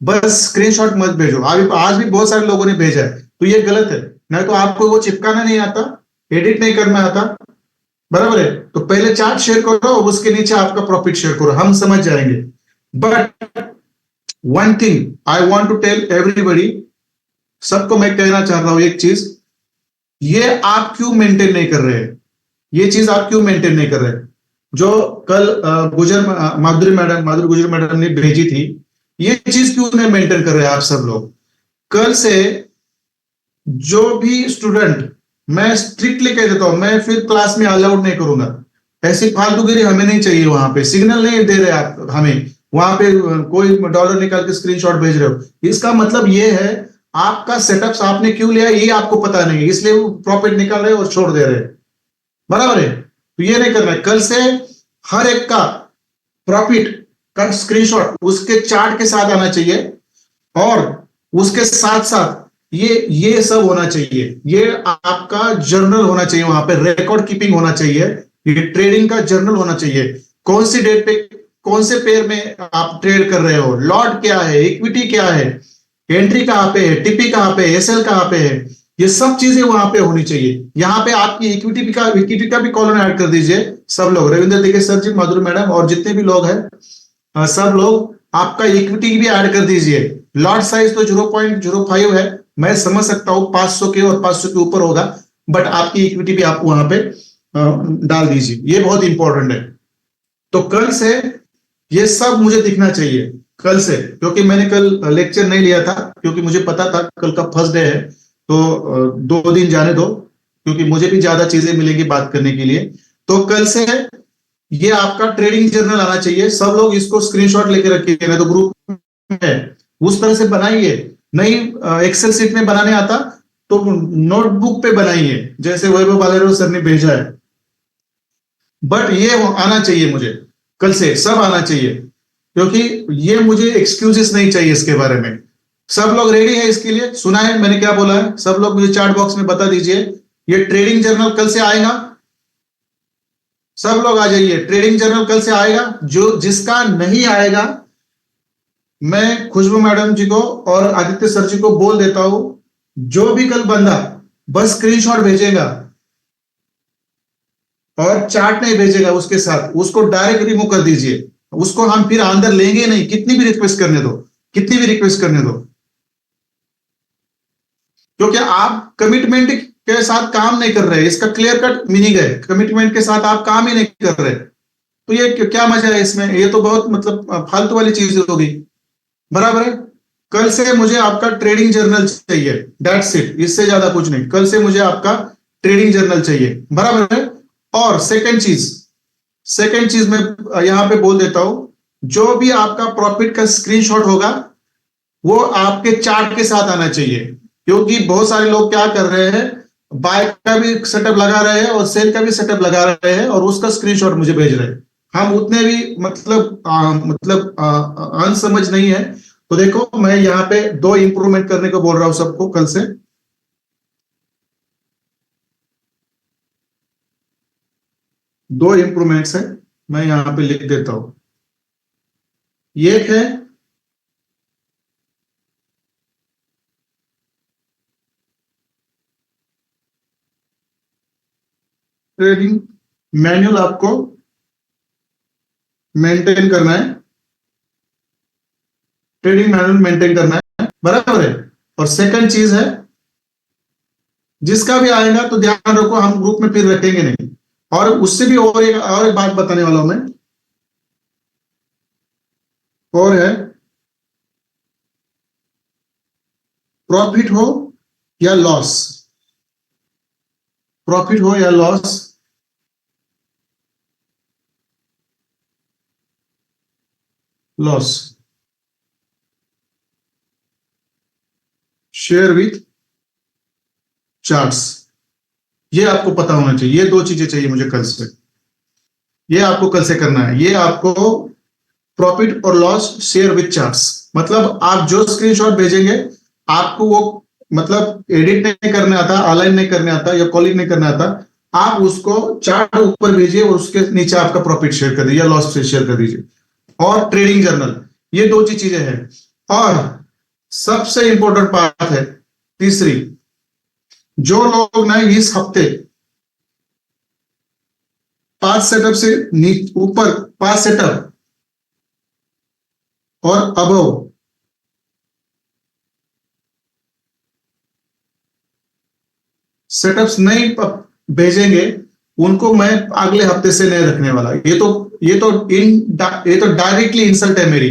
बस स्क्रीनशॉट मत भेजो। आज भी बहुत सारे लोगों ने भेजा है तो ये गलत है, नहीं तो आपको वो चिपकाना नहीं आता, एडिट नहीं करना आता, बराबर है। तो पहले चार्ट शेयर करो और उसके नीचे आपका प्रॉफिट शेयर करो, हम समझ जाएंगे। But one thing I want to tell everybody, सबको मैं कहना चाह रहा हूं एक चीज, ये आप क्यों मेंटेन नहीं कर रहे हैं, ये चीज आप क्यों मेंटेन नहीं कर रहे हैं? जो कल माधुरी गुजर मैडम ने भेजी थी, ये चीज क्यों नहीं मेंटेन कर रहे हैं आप सब लोग? कल से जो भी स्टूडेंट मैं स्ट्रिक्टली कह देता हूं, मैं फिर क्लास में अलाउड नहीं करूंगा। ऐसी फालतूगिरी हमें नहीं चाहिए। वहां पे सिग्नल नहीं दे रहे आप हमें, वहां पे कोई डॉलर निकाल के स्क्रीनशॉट भेज रहे हो, इसका मतलब ये है आपका सेटअप्स आपने क्यों लिया ये आपको पता नहीं, इसलिए वो प्रॉफिट निकाल रहे और छोड़ दे रहे। बराबर है? तो ये नहीं करना है। कल से हर एक का प्रॉफिट का स्क्रीनशॉट उसके चार्ट के साथ आना चाहिए, और उसके साथ साथ ये सब होना चाहिए। ये आपका जर्नल होना चाहिए, वहां पे रिकॉर्ड कीपिंग होना चाहिए, ये ट्रेडिंग का जर्नल होना चाहिए। कौन सी डेट पे कौन से पेयर में आप ट्रेड कर रहे हो, लॉट क्या है, इक्विटी क्या है, एंट्री कहां पे है, टीपी कहां पे है, एसएल कहां पे है, ये सब चीजें वहां पे होनी चाहिए। यहाँ पे आपकी इक्विटी का भी कॉलम ऐड कर दीजिए सब लोग, रविंद्र दिगे सर जी, माधुरी मैडम और जितने भी लोग हैं सब लोग आपका इक्विटी भी ऐड कर दीजिए। लॉट साइज तो 0.05 है, मैं समझ सकता हूं 500 के और 500 के ऊपर होगा, बट आपकी इक्विटी भी आप वहां पे डाल दीजिए, ये बहुत इंपॉर्टेंट है। तो कल से ये सब मुझे दिखना चाहिए कल से, क्योंकि मैंने कल लेक्चर नहीं लिया था क्योंकि मुझे पता था कल का फर्स्ट डे है, तो 2 दिन जाने दो क्योंकि मुझे भी ज्यादा चीजें मिलेंगी बात करने के लिए। तो कल से ये आपका ट्रेडिंग जर्नल आना चाहिए, सब लोग इसको स्क्रीनशॉट लेके रखिए, नहीं तो ग्रुप में उस तरह से बनाइए। नहीं एक्सेल सीट में बनाने आता तो नोटबुक पे बनाइए जैसे वैभव बालेरो सर ने भेजा है, बट ये आना चाहिए मुझे कल से, सब आना चाहिए, क्योंकि ये मुझे एक्सक्यूजेस नहीं चाहिए इसके बारे में। सब लोग रेडी है इसके लिए? सुना है मैंने क्या बोला है? सब लोग मुझे चैट बॉक्स में बता दीजिए। ये ट्रेडिंग जर्नल कल से आएगा, सब लोग आ जाइए, ट्रेडिंग जर्नल कल से आएगा। जो जिसका नहीं आएगा मैं खुशबू मैडम जी को और आदित्य सर जी को बोल देता हूं, जो भी कल बंदा बस स्क्रीनशॉट भेजेगा और चार्ट नहीं भेजेगा उसके साथ, उसको डायरेक्ट रिमूव कर दीजिए। उसको हम फिर अंदर लेंगे नहीं, कितनी भी रिक्वेस्ट करने दो, कितनी भी रिक्वेस्ट करने दो, क्योंकि आप कमिटमेंट के साथ काम नहीं कर रहे। इसका क्लियर कट मीनिंग है, कमिटमेंट के साथ आप काम ही नहीं कर रहे, तो ये क्या मजा है इसमें? ये तो बहुत मतलब फालतू वाली चीज होगी। बराबर है? कल से मुझे आपका ट्रेडिंग जर्नल चाहिए, दैट्स इट, इससे ज्यादा कुछ नहीं। कल से मुझे आपका ट्रेडिंग जर्नल चाहिए, बराबर है? और सेकंड चीज मैं यहां पे बोल देता हूं, जो भी आपका प्रॉफिट का स्क्रीनशॉट होगा वो आपके चार्ट के साथ आना चाहिए, क्योंकि बहुत सारे लोग क्या कर रहे हैं, बाय का भी सेटअप लगा रहे हैं और सेल का भी सेटअप लगा रहे हैं और उसका स्क्रीनशॉट मुझे भेज रहे हैं। हम उतने भी मतलब अनसमझ नहीं है। तो देखो मैं यहाँ पे 2 इंप्रूवमेंट करने को बोल रहा हूं सबको कल से। दो इंप्रूवमेंट्स है, मैं यहां पे लिख देता हूं। एक है ट्रेडिंग मैनुअल, आपको मेंटेन करना है, ट्रेडिंग मैनुअल मेंटेन करना है, बराबर है? और सेकंड चीज है, जिसका भी आएगा तो ध्यान रखो हम ग्रुप में फिर रखेंगे नहीं। और उससे भी और एक बात बताने वाला हूं मैं, और है प्रॉफिट हो या लॉस, प्रॉफिट हो या लॉस, शेयर विथ चार्ट्स, ये आपको पता होना चाहिए। ये 2 चीजें चाहिए मुझे कल से, ये आपको कल से करना है। ये आपको प्रॉफिट और लॉस शेयर विथ चार्ट्स, मतलब आप जो स्क्रीनशॉट भेजेंगे आपको वो मतलब एडिट नहीं करने आता, अलाइन नहीं करने आता या कॉलिंग नहीं करने आता, आप उसको चार्ट ऊपर भेजिए और उसके नीचे आपका प्रॉफिट शेयर कर दीजिए या लॉस शेयर कर दीजिए। और ट्रेडिंग जर्नल, ये 2 चीजें हैं। और सबसे इंपॉर्टेंट बात है तीसरी, जो लोग ना इस हफ्ते 5 सेटअप से ऊपर 5 सेटअप और अबव सेटअप्स नहीं भेजेंगे उनको मैं अगले हफ्ते से नहीं रखने वाला। ये तो डायरेक्टली इंसल्ट है मेरी,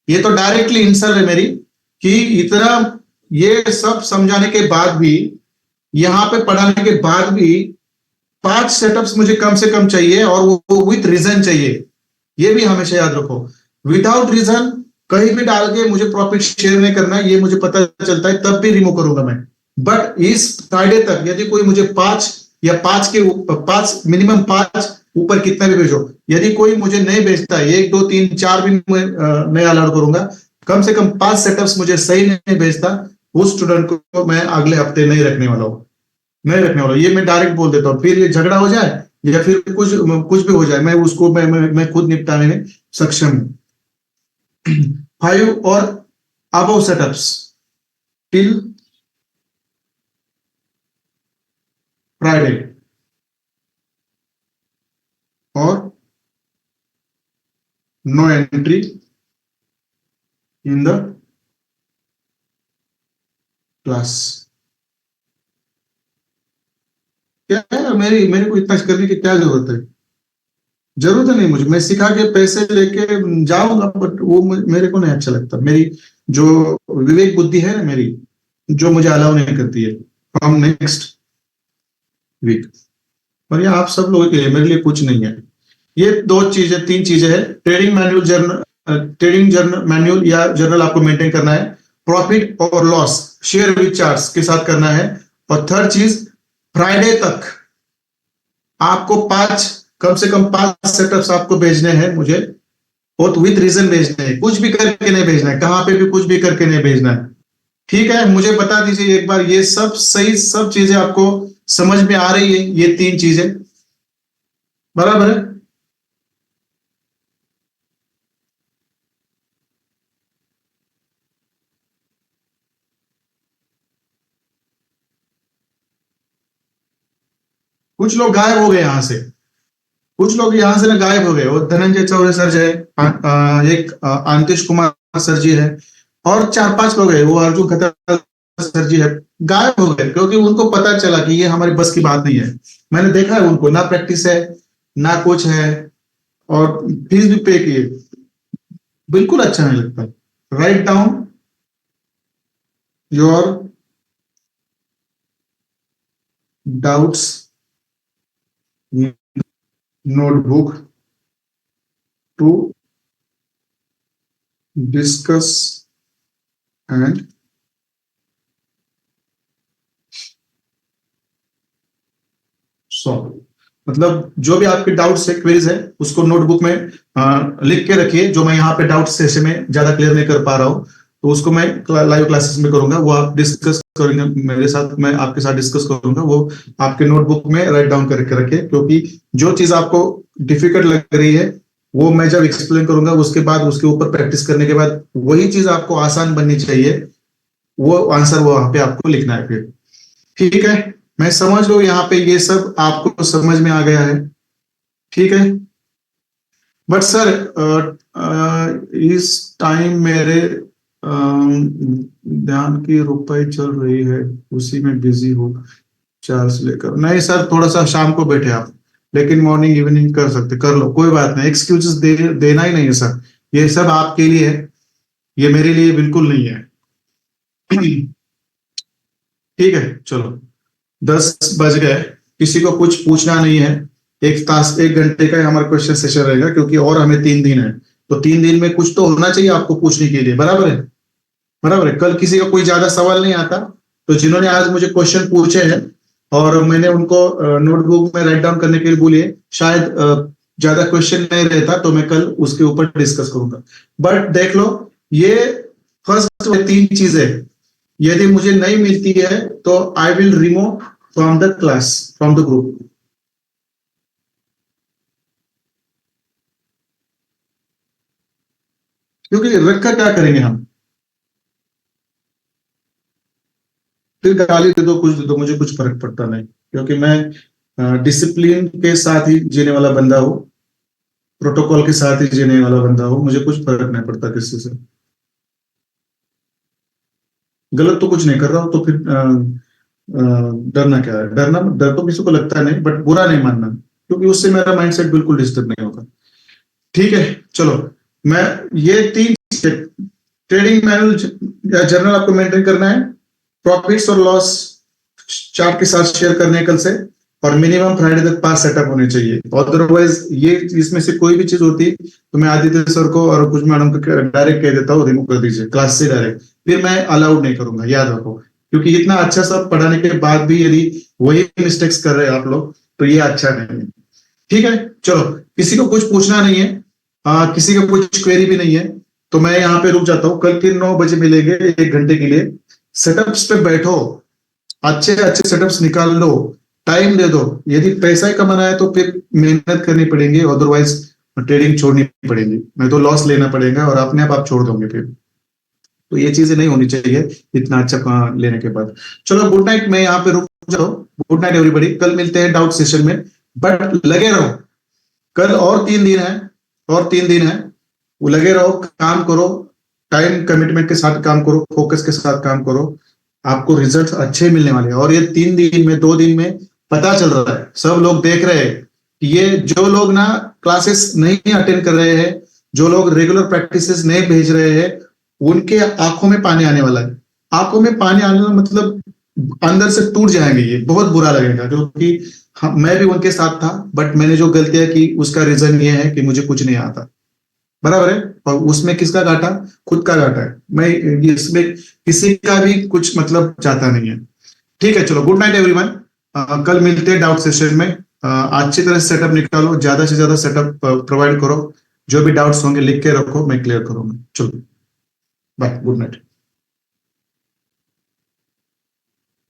ये तो डायरेक्टली इंसल्ट है मेरी कि इतना ये सब समझाने के बाद भी यहाँ पे पढ़ाने के बाद भी 5 सेटअप्स मुझे कम से कम चाहिए और वो विथ रीजन चाहिए। ये भी हमेशा याद रखो, विदाउट रीजन कहीं भी डाल के मुझे प्रॉफिट शेयर नहीं करना है, ये मुझे पता चलता है तब भी रिमूव करूंगा मैं। बट इस फ्राइडे तक यदि कोई मुझे 5 या 5 के 5 मिनिमम 5 ऊपर कितना भी भेजो, यदि कोई मुझे नहीं भेजता है 1 2 3 4 भी मैं नहीं अलाउ करूंगा, कम से कम 5 सेटअप्स मुझे सही नहीं भेजता, उस स्टूडेंट को मैं अगले हफ्ते नहीं रखने वाला हूँ, नहीं रखने वाला। ये मैं डायरेक्ट बोल देता हूँ, फिर ये झगड़ा हो जाए या फिर कुछ भी हो जाए, मैं उसको मैं खुद निपटाने में सक्षम हूं। 5 और अबव सेटअप्स टिल फ्राइडे और no entry in the class. क्या है, मेरे को इतना करने की क्या जरूरत है? जरूरत नहीं मुझे, मैं सिखा के पैसे लेके जाऊंगा, बट वो मेरे को नहीं अच्छा लगता। मेरी जो विवेक बुद्धि है ना मेरी, जो मुझे अलाउ नहीं करती है फ्रॉम नेक्स्ट वीक। और ये आप सब लोगों के लिए, मेरे लिए कुछ नहीं है। ये 3 चीजें है, trading manual journal, trading journal manual या जर्नल आपको मेंटेन करना है, प्रॉफिट और लॉस शेयर विद चार्ट्स के साथ करना है, और थर्ड चीज फ्राइडे तक आपको कम से कम 5 सेटअप्स आपको भेजने हैं मुझे, और विथ रीजन भेजने हैं, कुछ भी करके नहीं भेजना है, कहां पे भी कुछ भी करके नहीं भेजना है। ठीक है, मुझे बता दीजिए एक बार, ये सब सही, सब चीजें आपको समझ में आ रही है? ये 3 चीजें बराबर है? कुछ लोग गायब हो गए यहां से, कुछ लोग यहां से ना गायब हो गए। वो धनंजय चौरे सर जी है, एक आंतिश कुमार सर जी है, और 4-5 लोग है, वो अर्जुन खतर सर जी है, गायब हो गए क्योंकि उनको पता चला कि ये हमारी बस की बात नहीं है। मैंने देखा है उनको, ना प्रैक्टिस है ना कुछ है, और फीस भी पे किए, बिल्कुल अच्छा नहीं लगता। Write down your doubts notebook to discuss and solve। मतलब जो भी आपके डाउट्स है, क्वेरीज है, उसको नोटबुक में लिख के रखिए। जो मैं यहाँ पे डाउट सेशन में ज्यादा क्लियर नहीं कर पा रहा हूँ, तो उसको मैं लाइव क्लासेस में करूंगा, वो आप डिस्कस करेंगे मेरे साथ, मैं आपके साथ डिस्कस करूंगा, वो आपके नोटबुक में राइट डाउन करके रखिए। क्योंकि जो चीज आपको डिफिकल्ट लग रही है, वो मैं जब एक्सप्लेन करूंगा उसके बाद, उसके ऊपर प्रैक्टिस करने के बाद वही चीज आपको आसान बननी चाहिए, वो आंसर वहां पे आपको लिखना है फिर। ठीक है, मैं समझ लो यहाँ पे ये सब आपको समझ में आ गया है। ठीक है, बट सर इस टाइम मेरे ध्यान की रुपए चल रही है, उसी में बिजी हूँ, 4 से लेकर। नहीं सर, थोड़ा सा शाम को बैठे आप, लेकिन मॉर्निंग इवनिंग कर सकते, कर लो, कोई बात नहीं। एक्सक्यूजेस देना ही नहीं है सर, ये सब आपके लिए है, ये मेरे लिए बिल्कुल नहीं है। ठीक है, चलो 10 बज गए, किसी को कुछ पूछना नहीं है। 1 घंटे का हमारा क्वेश्चन सेशन रहेगा, क्योंकि और हमें 3 दिन है, तो 3 दिन में कुछ तो होना चाहिए आपको पूछने के लिए। बराबर है, बराबर है। कल किसी का कोई ज्यादा सवाल नहीं आता, तो जिन्होंने आज मुझे क्वेश्चन पूछे हैं और मैंने उनको नोटबुक में राइट डाउन करने के लिए बोलिए, शायद ज्यादा क्वेश्चन नहीं रहता तो मैं कल उसके ऊपर डिस्कस करूंगा। बट देख लो, ये फर्स्ट 3 चीजें यदि मुझे नहीं मिलती है तो I will remove from the class, from the group. क्योंकि रखकर क्या करेंगे हम? फिर गाली दे दो, कुछ दे दो, मुझे कुछ फर्क पड़ता नहीं, क्योंकि मैं डिसिप्लिन के साथ ही जीने वाला बंदा हूं, प्रोटोकॉल के साथ ही जीने वाला बंदा हूं, मुझे कुछ फर्क नहीं पड़ता किसी से। गलत तो कुछ नहीं कर रहा हूं, तो फिर डरना क्या है? डर तो किसी को लगता नहीं, बट बुरा नहीं मानना, क्योंकि उससे मेरा माइंडसेट बिल्कुल डिस्टर्ब नहीं होगा। ठीक है, चलो, मैं ये 3 ट्रेडिंग मैनुअल या जर्नल आपको मेंटेन करना है, प्रॉफिट्स और लॉस चार्ट के साथ शेयर करने हैं कल से, और मिनिमम फ्राइडे तक 5 सेटअप होने चाहिए। अदरवाइज ये इसमें से कोई भी चीज होती तो मैं आदित्य सर को और कुछ मैडम को डायरेक्ट कह देता हूँ रिमूव कर दीजिए क्लास से डायरेक्ट, फिर मैं अलाउड नहीं करूंगा, याद रखो। क्योंकि इतना अच्छा सब पढ़ाने के बाद भी यदि वही मिस्टेक्स कर रहे हैं आप लोग तो ये अच्छा नहीं है। ठीक है, चलो किसी को कुछ पूछना नहीं है, किसी का कुछ क्वेरी भी नहीं है, तो मैं यहाँ पे रुक जाता हूँ। कल फिर 9 बजे मिलेंगे 1 घंटे के लिए। सेटअप्स पे बैठो, अच्छे अच्छे सेटअप्स निकाल लो, टाइम दे दो। यदि पैसा ही कमाना है तो फिर मेहनत करनी पड़ेगी, अदरवाइज ट्रेडिंग छोड़नी पड़ेगी, नहीं तो लॉस लेना पड़ेगा और अपने आप छोड़ दोगे फिर। तो ये चीजें नहीं होनी चाहिए इतना अच्छा लेने के बाद। चलो गुड नाइट, मैं यहाँ पे रुक जाओ। गुड नाइट एवरीबॉडी, कल मिलते हैं डाउट सेशन में, बट लगे रहो। कल और 3 दिन है, और 3 दिन है, वो लगे रहो, काम करो, टाइम कमिटमेंट के साथ काम करो, फोकस के साथ काम करो, आपको रिजल्ट अच्छे मिलने वाले हैं। और ये 3 दिन में 2 दिन में पता चल रहा है, सब लोग देख रहे हैं कि ये जो लोग ना क्लासेस नहीं अटेंड कर रहे हैं, जो लोग रेगुलर प्रैक्टिसेस नहीं भेज रहे हैं, उनके आंखों में पानी आने वाला है। आंखों में पानी आने वाला मतलब अंदर से टूट जाएंगे, ये बहुत बुरा लगेगा। क्योंकि मैं भी उनके साथ था, बट मैंने जो गलतियां की उसका रीजन ये है कि मुझे कुछ नहीं आता, बराबर है। और उसमें किसका घाटा? खुद का घाटा है। मैं इसमें किसी का भी कुछ मतलब चाहता नहीं है। ठीक है, चलो गुड नाइट एवरीवन। कल मिलते हैं डाउट सेशन में। अच्छी तरह से सेटअप निकालो, ज्यादा से ज्यादा सेटअप प्रोवाइड करो, जो भी डाउट्स होंगे लिख के रखो, मैं क्लियर करूंगा। चलो बाय, गुड नाइट।